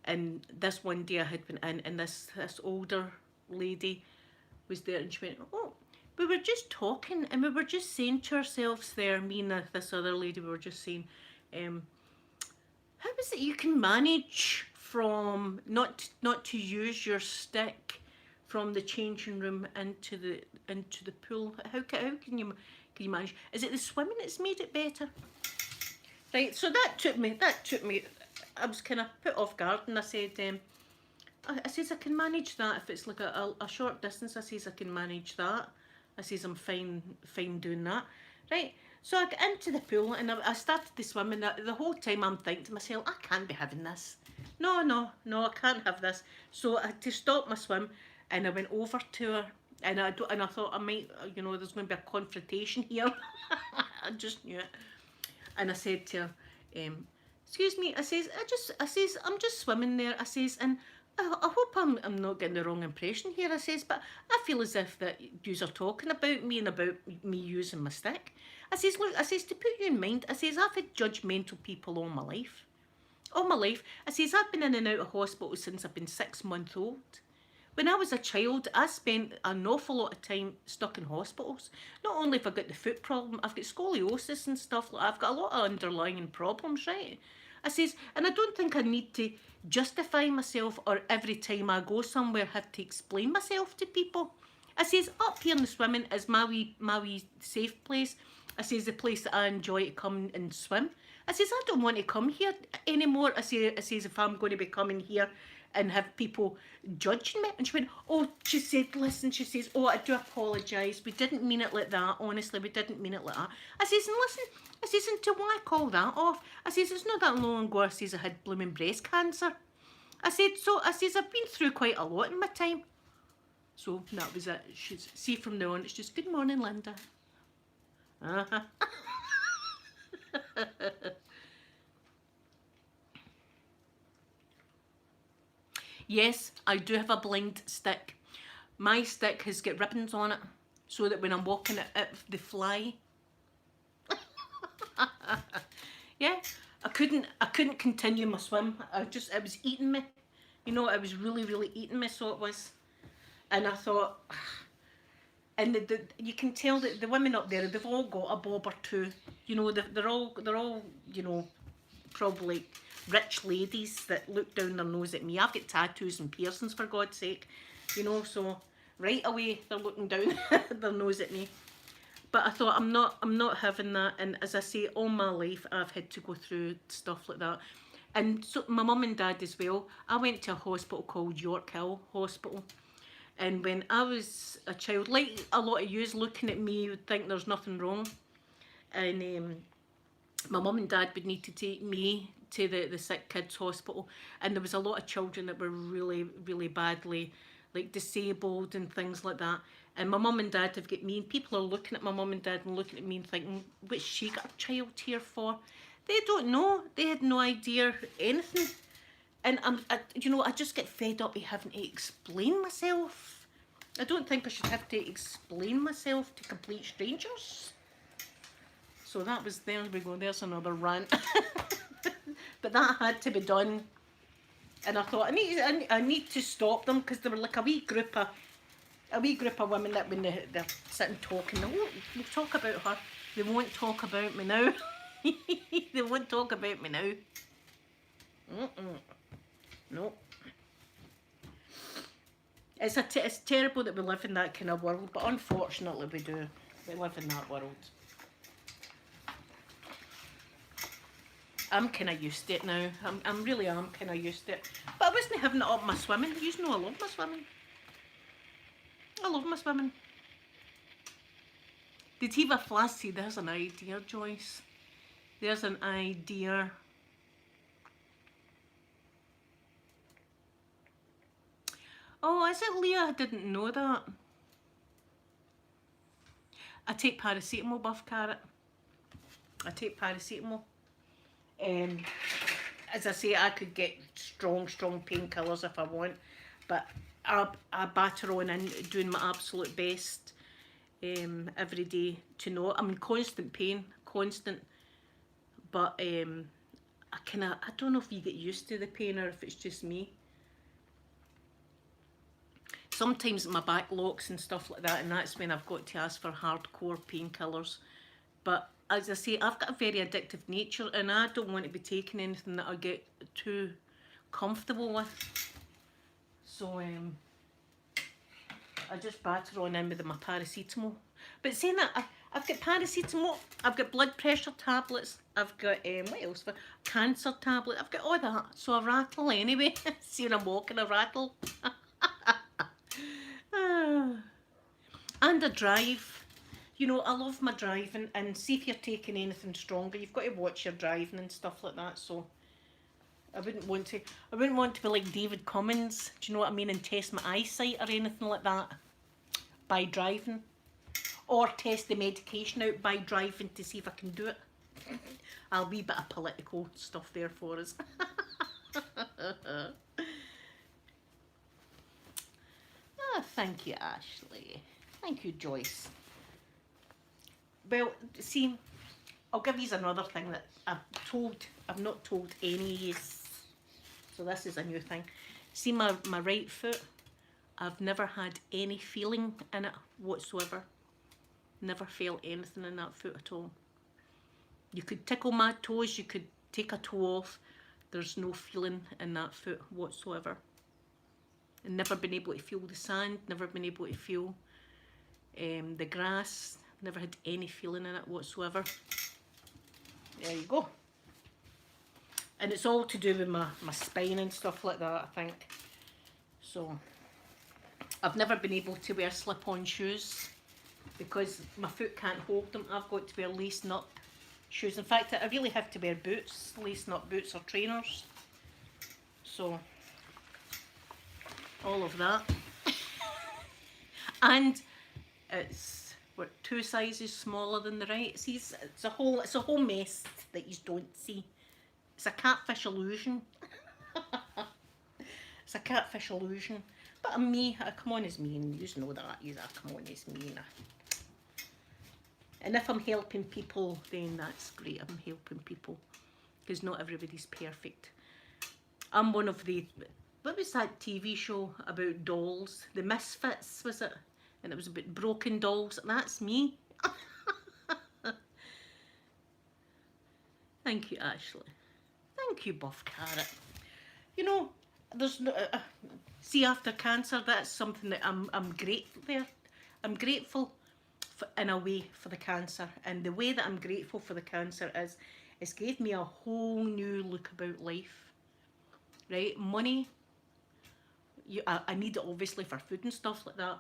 And this one day I had been in, and this older lady was there, and she went, "Oh, we were just talking, and we were just saying to ourselves there, me and this other lady, we were just saying, how is it you can manage from not to use your stick from the changing room into the pool? How can you manage? Is it the swimming that's made it better?" Right, so that took me. I was kind of put off guard, and I said, I says I can manage that if it's like a short distance. I says I can manage that. I says I'm fine doing that. Right, so I got into the pool, and I started to swim, and the whole time I'm thinking to myself, I can't be having this. No, I can't have this. So I had to stop my swim, and I went over to her, and I thought I might, you know, there's going to be a confrontation here. I just knew it. And I said to her, excuse me, I says, I'm just swimming there. I says, and I hope I'm not getting the wrong impression here. I says, but I feel as if that yous are talking about me and about me using my stick. I says, look, I says, to put you in mind, I says, I've had judgmental people all my life. All my life. I says, I've been in and out of hospital since I've been 6 months old. When I was a child, I spent an awful lot of time stuck in hospitals. Not only have I got the foot problem, I've got scoliosis and stuff like that. I've got a lot of underlying problems, right? I says, and I don't think I need to justify myself or every time I go somewhere have to explain myself to people. I says, up here in the swimming is my wee safe place. I says, the place that I enjoy to come and swim. I says, I don't want to come here anymore. I says, if I'm going to be coming here and have people judging me. And she went, oh, she said, listen, she says, oh, I do apologise. We didn't mean it like that. Honestly, we didn't mean it like that. I says, and listen, I says, and to why call that off? I says, it's not that long ago, I says, I had blooming breast cancer. I said, so, I says, I've been through quite a lot in my time. So that was it. She's, see, from now on, it's just, good morning, Linda. Uh-huh. Yes, I do have a blind stick. My stick has got ribbons on it, so that when I'm walking it they fly. Yeah, I couldn't continue my swim. It was eating me. You know, it was really eating me, so it was. And I thought, and you can tell that the women up there, they've all got a bob or two. You know, they're all, you know, probably rich ladies that look down their nose at me. I've got tattoos and piercings, for God's sake, you know, so right away they're looking down their nose at me. But I thought, I'm not having that. And as I say, all my life I've had to go through stuff like that. And so my mum and dad as well. I went to a hospital called York Hill Hospital. And when I was a child, like a lot of yous looking at me, you would think there's nothing wrong. And my mum and dad would need to take me to the sick kids hospital, and there was a lot of children that were really badly like disabled and things like that. And my mum and dad have got me, and people are looking at my mum and dad and looking at me and thinking, what's she got a child here for? They don't know. They had no idea anything. And you know, I just get fed up with having to explain myself. I don't think I should have to explain myself to complete strangers. So that was, there we go, there's another rant. But that had to be done. And I thought I need to stop them because they were like a wee group of women that when they're sitting talking, they'll talk about her. They won't talk about me now. They won't talk about me now. No. It's terrible that we live in that kind of world, but unfortunately we do. We live in that world. I'm kind of used to it now. I'm really kind of used to it. But I wasn't having it up my swimming. You know I love my swimming. I love my swimming. Did he have a flashy? There's an idea, Joyce. There's an idea. Oh, is it Leah? I didn't know that. I take paracetamol, Buff Carrot. I take paracetamol. As I say, I could get strong painkillers if I want, but I batter on in doing my absolute best every day to know. I'm in constant pain, but I don't know if you get used to the pain or if it's just me. Sometimes my back locks and stuff like that, and that's when I've got to ask for hardcore painkillers. But as I say, I've got a very addictive nature, and I don't want to be taking anything that I get too comfortable with. So I just batter on in with my paracetamol. But saying that, I've got paracetamol, I've got blood pressure tablets, I've got what else? Cancer tablet. I've got all that. So I rattle anyway. See when I'm walking, I rattle. And I drive. You know, I love my driving, and see if you're taking anything stronger, you've got to watch your driving and stuff like that. So I wouldn't want to be like David Cummins, do you know what I mean, and test my eyesight or anything like that by driving, or test the medication out by driving to see if I can do it. I'll be a bit of political stuff there for us. Thank you, Ashley. Thank you, Joyce. Well, see, I'll give you another thing that I've not told any. So this is a new thing. See my right foot, I've never had any feeling in it whatsoever. Never felt anything in that foot at all. You could tickle my toes, you could take a toe off. There's no feeling in that foot whatsoever. And never been able to feel the sand, never been able to feel the grass, never had any feeling in it whatsoever. There you go. And it's all to do with my spine and stuff like that, I think. So I've never been able to wear slip-on shoes because my foot can't hold them. I've got to wear laced up shoes. In fact, I really have to wear boots, laced up boots or trainers. So all of that. And it's 2 sizes smaller than the right. See, it's a whole mess that you don't see. It's a catfish illusion. It's a catfish illusion. But I'm me. I come on as me, and you know that. I come on as me. And if I'm helping people, then that's great. I'm helping people, because not everybody's perfect. I'm one of the... What was that TV show about dolls? The Misfits, was it? And it was about broken dolls. That's me. Thank you, Ashley. Thank you, Buff Carrot. You know, there's no... see, after cancer, that's something that I'm grateful there. I'm grateful in a way for the cancer. And the way that I'm grateful for the cancer is it's gave me a whole new look about life. Right? Money... I need it obviously for food and stuff like that,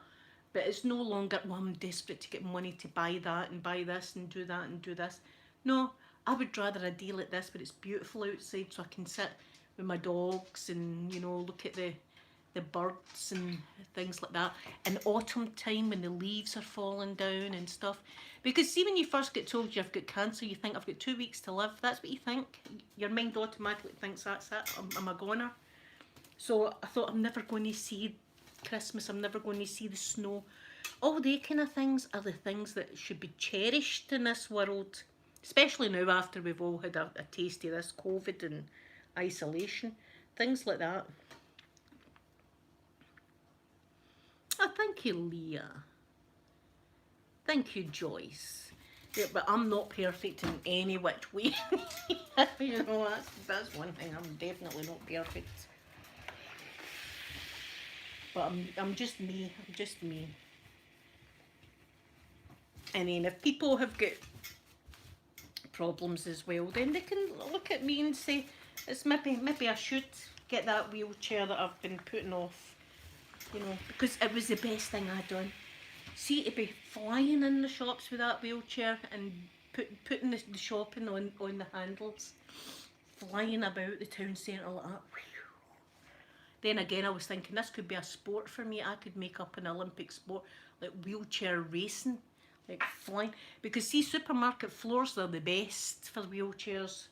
but it's no longer, well, I'm desperate to get money to buy that and buy this and do that and do this. No, I would rather a day like this where it's beautiful outside, so I can sit with my dogs and, you know, look at the birds and things like that. In autumn time when the leaves are falling down and stuff. Because see, when you first get told you've got cancer, you think, I've got 2 weeks to live. That's what you think. Your mind automatically thinks that's it. I'm a goner. So I thought, I'm never going to see Christmas, I'm never going to see the snow. All they kind of things are the things that should be cherished in this world. Especially now after we've all had a taste of this COVID and isolation. things like that. Oh, thank you, Leah. Thank you, Joyce. Yeah, but I'm not perfect in any which way. You know, that's one thing. I'm definitely not perfect. But I'm just me. I'm just me. And then if people have got problems as well, then they can look at me and say, it's maybe I should get that wheelchair that I've been putting off. You know, because it was the best thing I'd done. See, to be flying in the shops with that wheelchair and putting the shopping on the handles, flying about the town centre like that. Then again, I was thinking this could be a sport for me. I could make up an Olympic sport, like wheelchair racing, like flying. Because see, supermarket floors, they're the best for wheelchairs.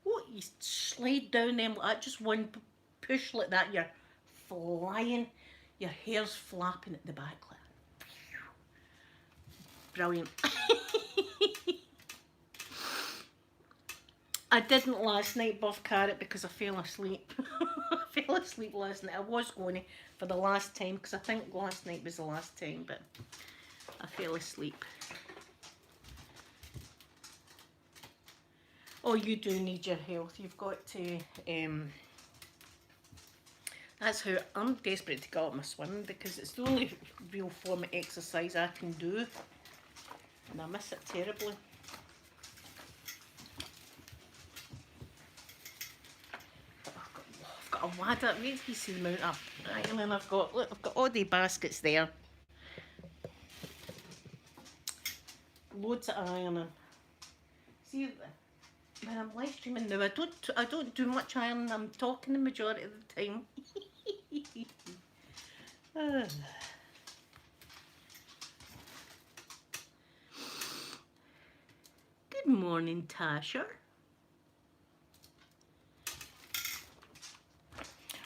Oh, you slide down them like that, just one push like that, you're flying. Your hair's flapping at the back like that. Brilliant. I didn't last night, Buff Carrot, because I fell asleep. I fell asleep last night. I was going to for the last time, because I think last night was the last time, but I fell asleep. Oh, you do need your health. You've got to... that's how I'm desperate to get up my swimming, because it's the only real form of exercise I can do. And I miss it terribly. I've got a ladder. Wait till you see the amount of ironing I've got. Look, I've got all the baskets there. Loads of ironing. See, when I'm live streaming now, I don't do much ironing. I'm talking the majority of the time. Good morning, Tasha.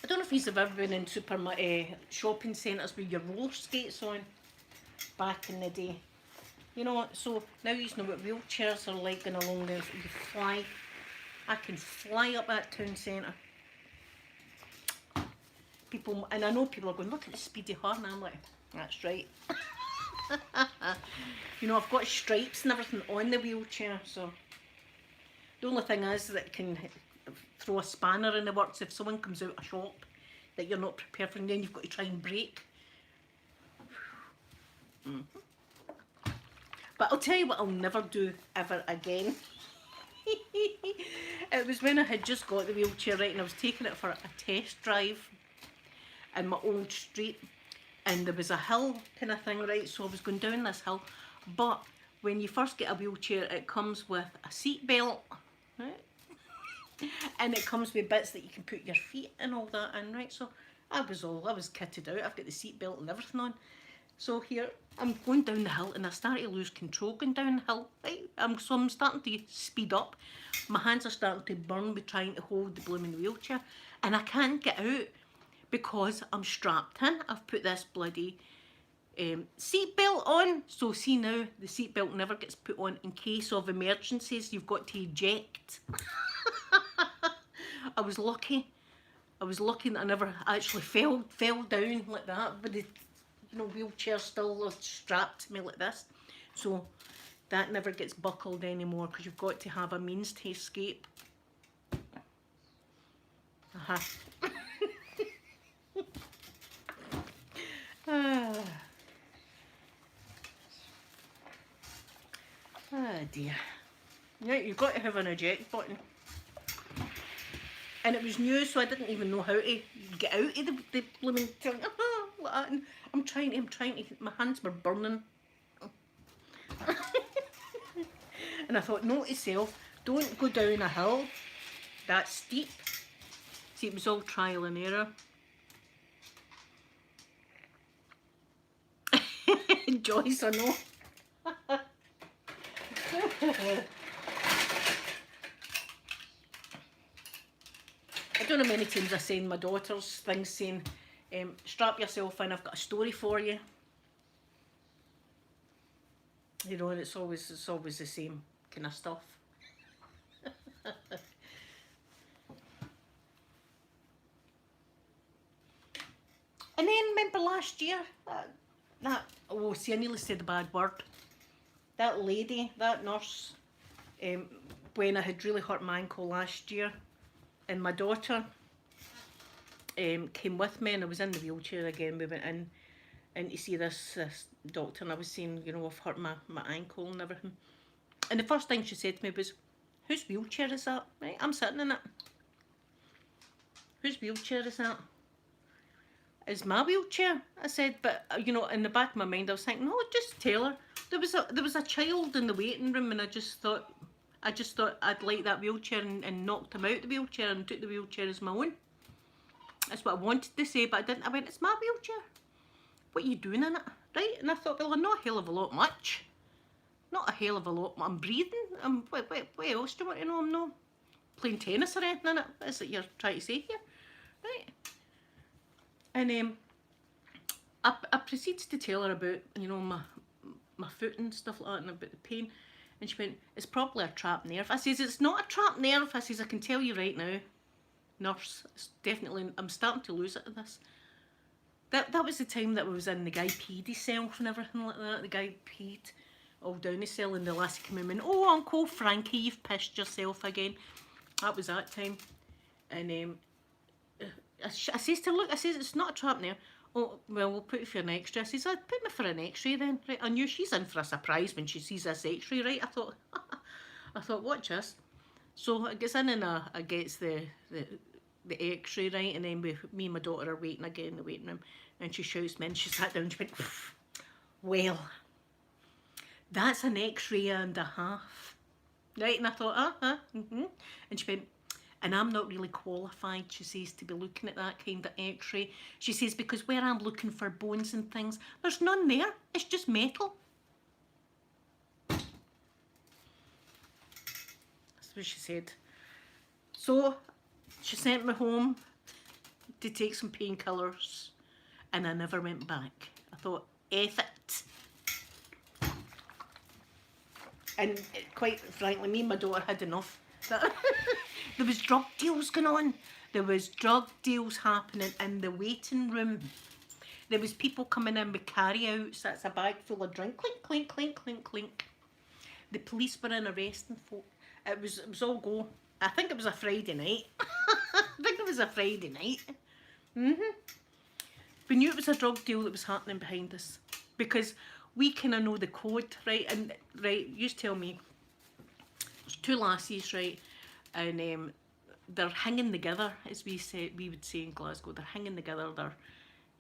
I don't know if you've ever been in shopping centres with your roller skates on back in the day. You know what? So now you know what wheelchairs are like going along there. You fly. I can fly up that town centre. People, and I know people are going, look at the speedy horn. I'm like, that's right. You know, I've got stripes and everything on the wheelchair, so the only thing is that it can throw a spanner in the works if someone comes out a shop that you're not prepared for, and then you've got to try and brake. But I'll tell you what I'll never do ever again. It was when I had just got the wheelchair right and I was taking it for a test drive in my old street, and there was a hill kind of thing, right, so I was going down this hill, but when you first get a wheelchair it comes with a seat belt, right, and it comes with bits that you can put your feet and all that in, right, so I was kitted out. I've got the seat belt and everything on. So here I'm going down the hill and I started to lose control going down the hill, right, so I'm starting to speed up. My hands are starting to burn with trying to hold the blooming wheelchair, and I can't get out because I'm strapped in. I've put this bloody seat belt on. So see now, the seat belt never gets put on in case of emergencies. You've got to eject. I was lucky that I never actually fell down like that, but the wheelchair still strapped to me like this. So that never gets buckled anymore because you've got to have a means to escape. Ah dear. Yeah, you've got to have an eject button. And it was new, so I didn't even know how to get out of the blooming thing. Like that. And I'm trying to, my hands were burning. And I thought, note to self, don't go down a hill that steep. See, it was all trial and error. Joyce, I know. I don't know how many times I send my daughters things saying, strap yourself in, I've got a story for you. You know, and it's always the same kind of stuff. And then remember last year, oh, see, I nearly said a bad word. That lady, that nurse, when I had really hurt my ankle last year, and my daughter came with me, and I was in the wheelchair again. We went in to see this doctor, and I was saying, you know, I've hurt my ankle and everything. And the first thing she said to me was, whose wheelchair is that? Right, I'm sitting in it. Whose wheelchair is that? It's my wheelchair, I said, but you know, in the back of my mind I was thinking, no, just tell her. There was a child in the waiting room, and I just thought I'd like that wheelchair, and knocked him out the wheelchair and took the wheelchair as my own. That's what I wanted to say, but I didn't. I went, it's my wheelchair. What are you doing in it? Right? And I thought, well, I'm not a hell of a lot much. Not a hell of a lot. I'm breathing. What else do you want to know? I'm not playing tennis or anything in it. What is it you're trying to say here? Right? And I proceeded to tell her about, you know, my foot and stuff like that, and about the pain. And she went, it's probably a trapped nerve. I says, it's not a trapped nerve. I says, I can tell you right now, nurse, it's definitely, I'm starting to lose it at this. That was the time that I was in, the guy peed himself and everything like that. The guy peed all down his cell, and the lassie came in and went, oh, Uncle Frankie, you've pissed yourself again. That was that time. And I says to her, look, I says, it's not a trap nerve. Oh, well, we'll put you for an x-ray. I says, I'd put me for an x-ray then. Right, I knew she's in for a surprise when she sees this x-ray, right? I thought, watch this. So I gets in, and I gets the x-ray, right? And then me and my daughter are waiting again in the waiting room. And she shouts me, and she sat down and she went, well, that's an x-ray and a half. Right? And I thought, And she went, and I'm not really qualified, she says, to be looking at that kind of x-ray. She says, because where I'm looking for bones and things, there's none there. It's just metal. That's what she said. So she sent me home to take some painkillers, and I never went back. I thought, F it. And quite frankly, me and my daughter had enough. There was drug deals going on. There was drug deals happening in the waiting room. There was people coming in with carry-outs. That's a bag full of drink. Clink, clink, clink, clink, clink. The police were in arresting folk. It was all go. I think it was a Friday night. We knew it was a drug deal that was happening behind us, because we kind of know the code, right? And right, you tell me. There's two lassies, right? And they're hanging together, as we would say in Glasgow. They're hanging together. They're,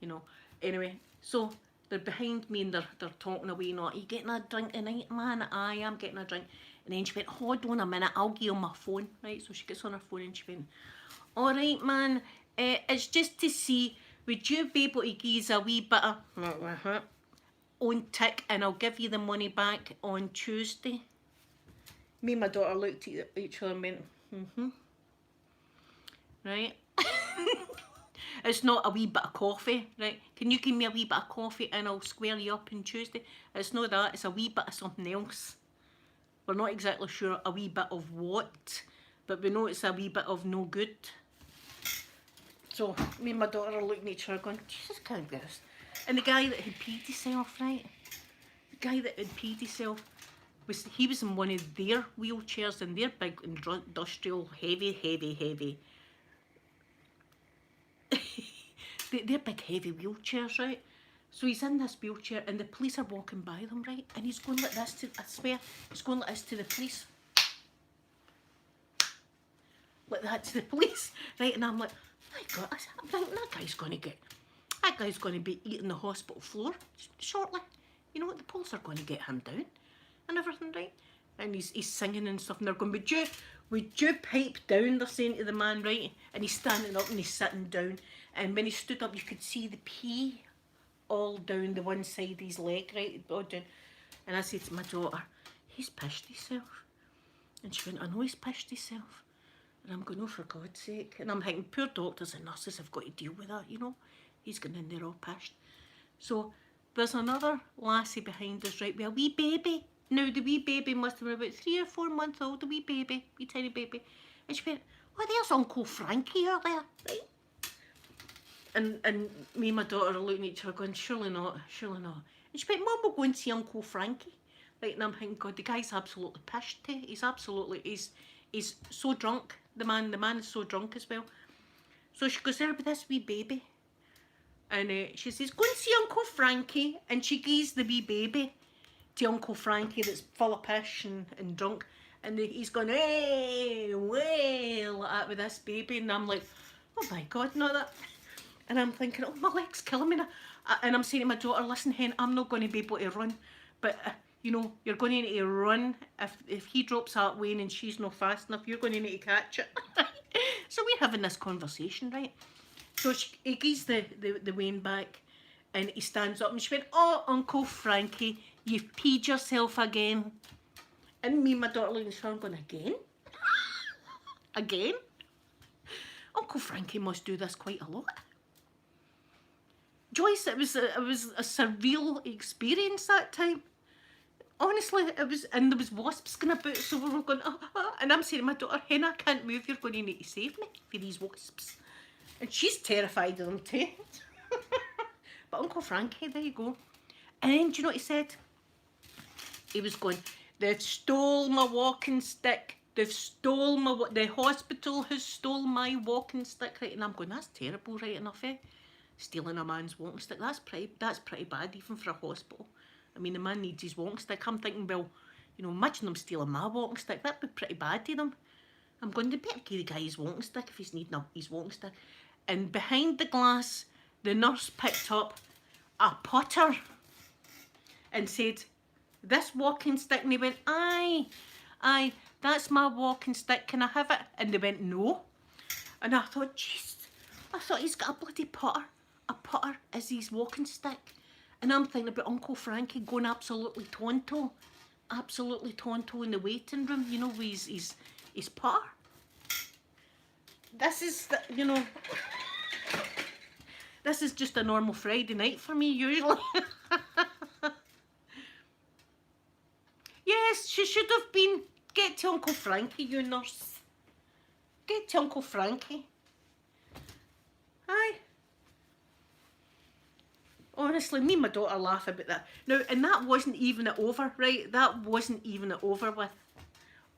you know. Anyway, so they're behind me, and they're talking away. Are you getting a drink tonight, man? Aye, I'm getting a drink. And then she went, hold on a minute, I'll give you my phone. Right, so she gets on her phone and she went, all right, man, it's just to see, would you be able to give us a wee bit of on tick, and I'll give you the money back on Tuesday. Me and my daughter looked at each other and went, right? It's not a wee bit of coffee, right? Can you give me a wee bit of coffee and I'll square you up on Tuesday? It's not that, it's a wee bit of something else. We're not exactly sure a wee bit of what, but we know it's a wee bit of no good. So me and my daughter are looking at each other going, Jesus, can't get this. And the guy that had peed himself, right? The guy that had peed himself, he was in one of their wheelchairs, and they're big industrial, heavy. They're big heavy wheelchairs, right? So he's in this wheelchair, and the police are walking by them, right? And he's going like this I swear, he's going like this to the police. Like that to the police, right? And I'm like, my God, I'm thinking that guy's going to be eating the hospital floor shortly. You know what, the police are going to get him down and everything, right? And he's singing and stuff, and they're going, would you pipe down, they're saying to the man, right? And he's standing up and he's sitting down, and when he stood up you could see the pee all down the one side of his leg, right? All down. And I said to my daughter, he's pissed himself. And she went, I know he's pissed himself. And I'm going, oh, for God's sake. And I'm thinking, poor doctors and nurses have got to deal with that, you know. He's going in there all pissed. So there's another lassie behind us, right, with a wee baby. Now, the wee baby must have been about 3 or 4 months old, a wee baby, wee tiny baby. And she went, oh, there's Uncle Frankie out there, right? And me and my daughter are looking at each other going, surely not, surely not. And she went, Mum, we'll go and see Uncle Frankie. Right, and I'm thinking, God, the guy's absolutely pissed. He's so drunk. The man is so drunk as well. So she goes there with this wee baby. And she says, go and see Uncle Frankie. And she gives the wee baby to Uncle Frankie that's full of piss and drunk. And he's going, hey, well, like that with this baby. And I'm like, oh my God, not that. And I'm thinking, oh, my leg's killing me now. And I'm saying to my daughter, listen, Hen, I'm not going to be able to run. But, you know, you're going to need to run. If he drops that Wayne and she's not fast enough, you're going to need to catch it. So we're having this conversation, right? So he gives the Wayne back and he stands up and she went, oh, Uncle Frankie, you've peed yourself again. And me and my daughter looking at her going, again? Again? Uncle Frankie must do this quite a lot. Joyce, it was a surreal experience that time. Honestly, it was, and there was wasps going about, so we were going, and I'm saying to my daughter, Hen, I can't move, you're going to need to save me for these wasps. And she's terrified of them too. But Uncle Frankie, there you go. And then, do you know what he said? He was going, they've stole my walking stick. They've stole the hospital has stole my walking stick. Right, and I'm going, that's terrible, right enough, eh? Stealing a man's walking stick, that's pretty bad even for a hospital. I mean, the man needs his walking stick. I'm thinking, well, you know, imagine them stealing my walking stick. That'd be pretty bad to them. I'm going, they better give the guy his walking stick if he's needing his walking stick. And behind the glass, the nurse picked up a putter and said, this walking stick. And he went, aye, that's my walking stick. Can I have it? And they went, no. And I thought, jeez, I thought he's got a bloody putter. A putter is his walking stick. And I'm thinking about Uncle Frankie going absolutely tonto in the waiting room, you know, with his putter. This is, you know, this is just a normal Friday night for me, usually. Yes, she should have been. Get to Uncle Frankie, you nurse. Get to Uncle Frankie. Aye. Honestly, me and my daughter laugh about that. Now, and that wasn't even it over, right? That wasn't even it over with.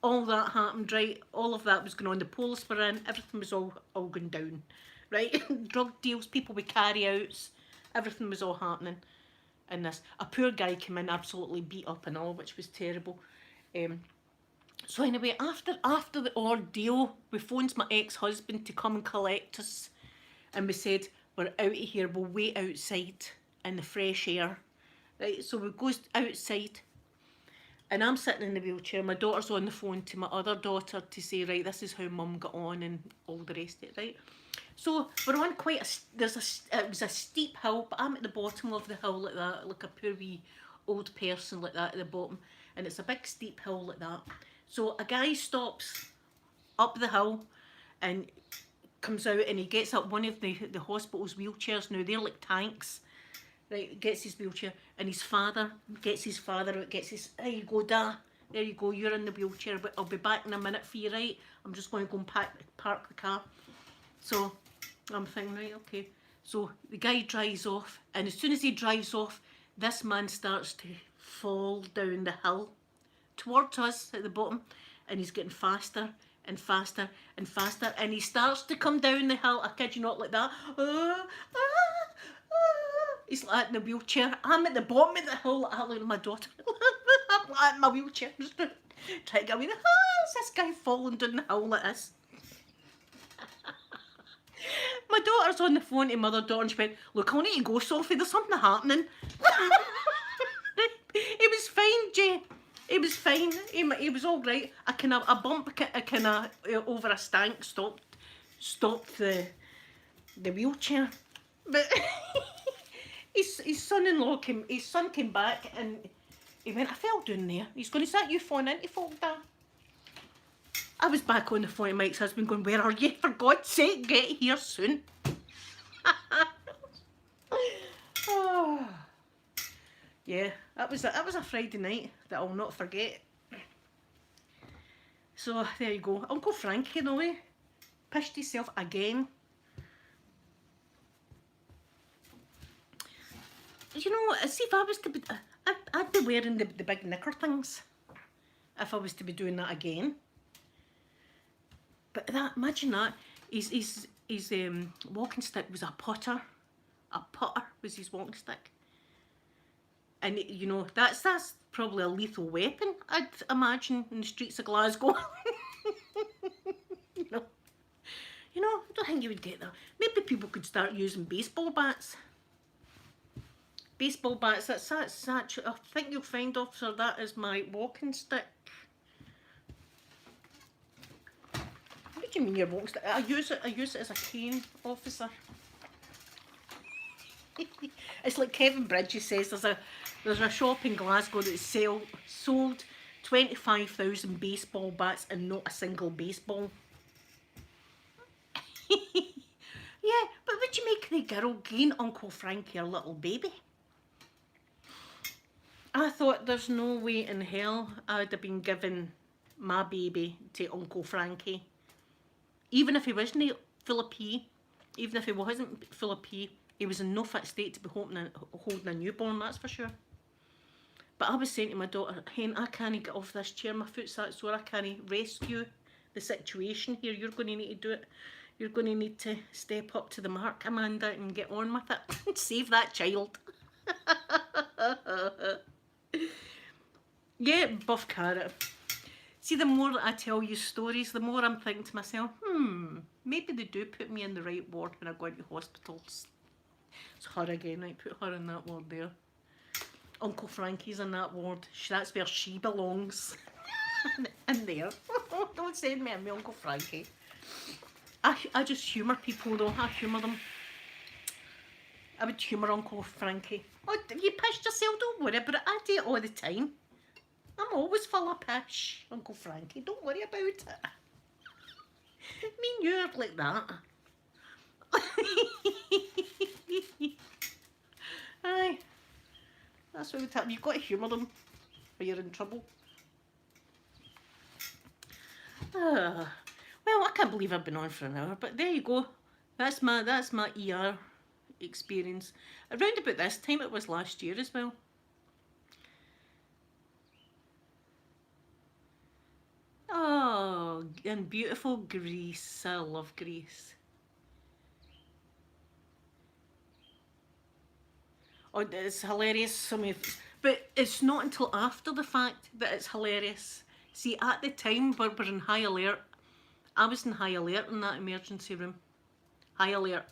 All that happened, right? All of that was going on. The police were in. Everything was all going down, right? Drug deals, people with carry-outs. Everything was all happening in this. A poor guy came in absolutely beat up and all, which was terrible. So anyway, after the ordeal, we phoned my ex-husband to come and collect us. And we said, we're out of here, we'll wait outside in the fresh air. Right, so we go outside and I'm sitting in the wheelchair. My daughter's on the phone to my other daughter to say, right, this is how Mum got on and all the rest of it, right? So we're on it was a steep hill, but I'm at the bottom of the hill like that, like a poor wee old person like that at the bottom. And it's a big steep hill like that. So a guy stops up the hill and comes out and he gets up one of the hospital's wheelchairs. Now they're like tanks, right? Gets his wheelchair and his father gets out, gets his, there you go, Da, there you go, you're in the wheelchair, but I'll be back in a minute for you, right? I'm just going to go and park the car. So I'm thinking, right, okay. So the guy drives off, and as soon as he drives off, this man starts to fall down the hill towards us at the bottom, and he's getting faster and faster and faster, and he starts to come down the hill. I kid you not, like that. He's like in the wheelchair. I'm at the bottom of the hill. I look at my daughter. I'm like in my wheelchair, trying to get away. Is this guy falling down the hill like this? My daughter's on the phone to mother daughter and she went, look, I need to go, Sophie, there's something happening. He was fine, Jay. He was fine. He was all right. A bump over a stank stopped the wheelchair. But his son came back and he went, I fell down there. He's going, is that you falling into fault, Dad? I was back on the phone to Mike's husband going, where are you? For God's sake, get here soon. Oh. Yeah, that was a Friday night that I'll not forget. So there you go. Uncle Frankie, though, pissed himself again. you know, see if I was to be, I'd be wearing the big knicker things if I was to be doing that again. But that, imagine that, his walking stick was a putter. A putter was his walking stick. And you know, that's probably a lethal weapon, I'd imagine, in the streets of Glasgow. you know, I don't think you would get that. Maybe people could start using baseball bats. Baseball bats, that's actually, I think you'll find, officer, that is my walking stick. What do you mean your walking stick? I use it as a cane, officer. It's like Kevin Bridges says, there's a shop in Glasgow that sold 25,000 baseball bats and not a single baseball. Yeah, but would you make the girl gain Uncle Frankie a little baby? I thought there's no way in hell I'd have been giving my baby to Uncle Frankie. Even if he wasn't full of pee, even if he wasn't full of pee, he was in no fit state to be holding a newborn, that's for sure. But I was saying to my daughter, Hen, I can't get off this chair, my foot's that sore, I can't rescue the situation here. You're going to need to do it. You're going to need to step up to the mark, Amanda, and get on with it and save that child. Yeah, buff carrot. See, the more that I tell you stories, the more I'm thinking to myself, maybe they do put me in the right ward when I go into hospitals. It's her again, I put her in that ward there. Uncle Frankie's in that ward. That's where she belongs. In there. Don't send me in with Uncle Frankie. I just humour people though. I humour them. I would humour Uncle Frankie. Oh, you pissed yourself, don't worry about it. I do it all the time. I'm always full of pish, Uncle Frankie. Don't worry about it. Me and you are like that. Aye. That's what would happen. You've got to humour them or you're in trouble. Well, I can't believe I've been on for an hour, but there you go. That's my ER experience. Around about this time, it was last year as well. Oh, and beautiful Greece. I love Greece. Oh, it's hilarious. But it's not until after the fact that it's hilarious. See, at the time, we're in high alert. I was in high alert in that emergency room. High alert.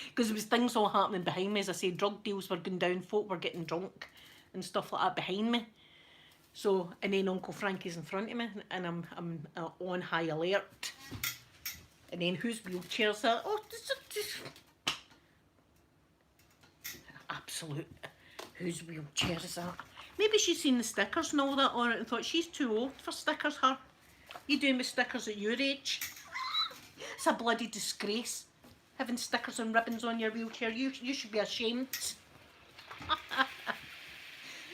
Because there was things all happening behind me. As I say, drug deals were going down, folk were getting drunk and stuff like that behind me. So, and then Uncle Frankie's in front of me and I'm on high alert. And then whose wheelchair's that? Oh, absolute. Whose wheelchair is that? Maybe she's seen the stickers and all that on it and thought she's too old for stickers, her. You doing with stickers at your age? It's a bloody disgrace. Having stickers and ribbons on your wheelchair. You should be ashamed.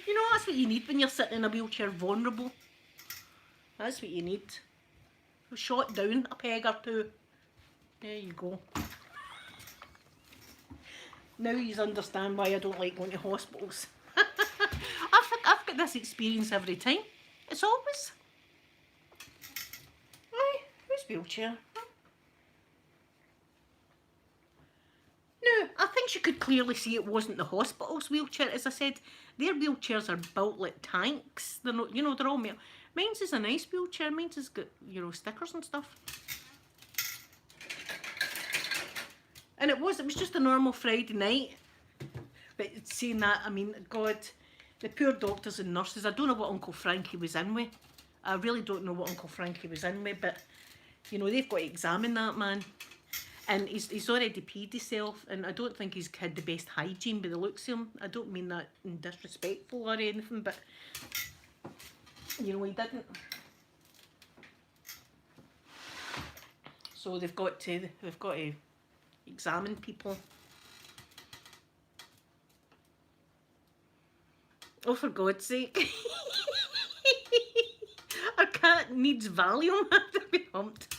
You know, that's what you need when you're sitting in a wheelchair, vulnerable. That's what you need. Shot down a peg or two. There you go. Now you understand why I don't like going to hospitals. I've got this experience every time. It's always. Aye, whose wheelchair? No, I think you could clearly see it wasn't the hospital's wheelchair. As I said, their wheelchairs are built like tanks. They're not, they're all made. Mine's is a nice wheelchair. Mine's has got, stickers and stuff. And it was just a normal Friday night. But saying that, I mean, God, the poor doctors and nurses, I don't know what Uncle Frankie was in with. I really don't know what Uncle Frankie was in with, but, they've got to examine that man. And he's already peed himself, and I don't think he's had the best hygiene by the looks of him. I don't mean that disrespectful or anything, but, he didn't. So they've got to examine people. Oh, for God's sake. Our cat needs Valium after we humped.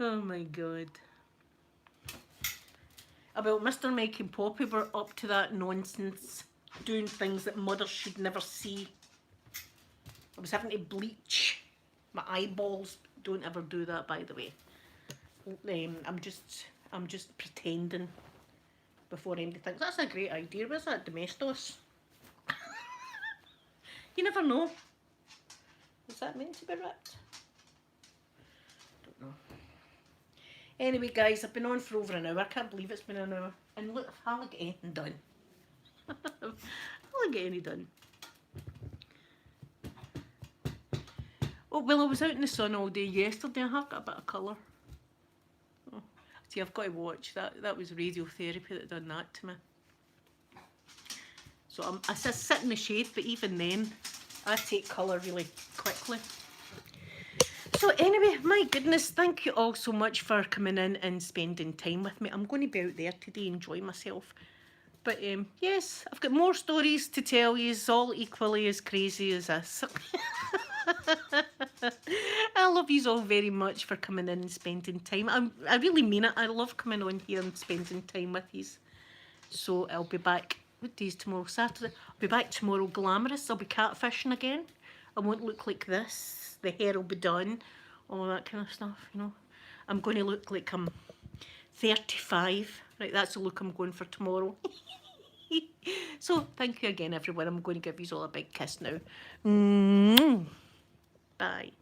Oh my my God. About Mr. Mike and Poppy were up to that nonsense, doing things that mothers should never see. I was having to bleach my eyeballs. Don't ever do that, by the way. I'm just pretending before anybody thinks that's a great idea. Where's that Domestos? You never know. Was that meant to be ripped? Don't know. Anyway, guys, I've been on for over an hour. I can't believe it's been an hour. And look, I haven't got anything done. I haven't got any done. Oh, well, I was out in the sun all day yesterday. I have got a bit of colour. Oh, see, I've got to watch that. That was radiotherapy that done that to me. So I sit in the shade, but even then, I take colour really quickly. So anyway, my goodness, thank you all so much for coming in and spending time with me. I'm going to be out there today, enjoy myself. But yes, I've got more stories to tell you, all equally as crazy as this. I love you all very much for coming in and spending time. I really mean it. I love coming on here and spending time with you. So I'll be back. What day is tomorrow? Saturday. I'll be back tomorrow glamorous. I'll be catfishing again. I won't look like this. The hair will be done. All that kind of stuff, you know. I'm going to look like I'm 35. Right, that's the look I'm going for tomorrow. So, thank you again, everyone. I'm going to give you all a big kiss now. Bye.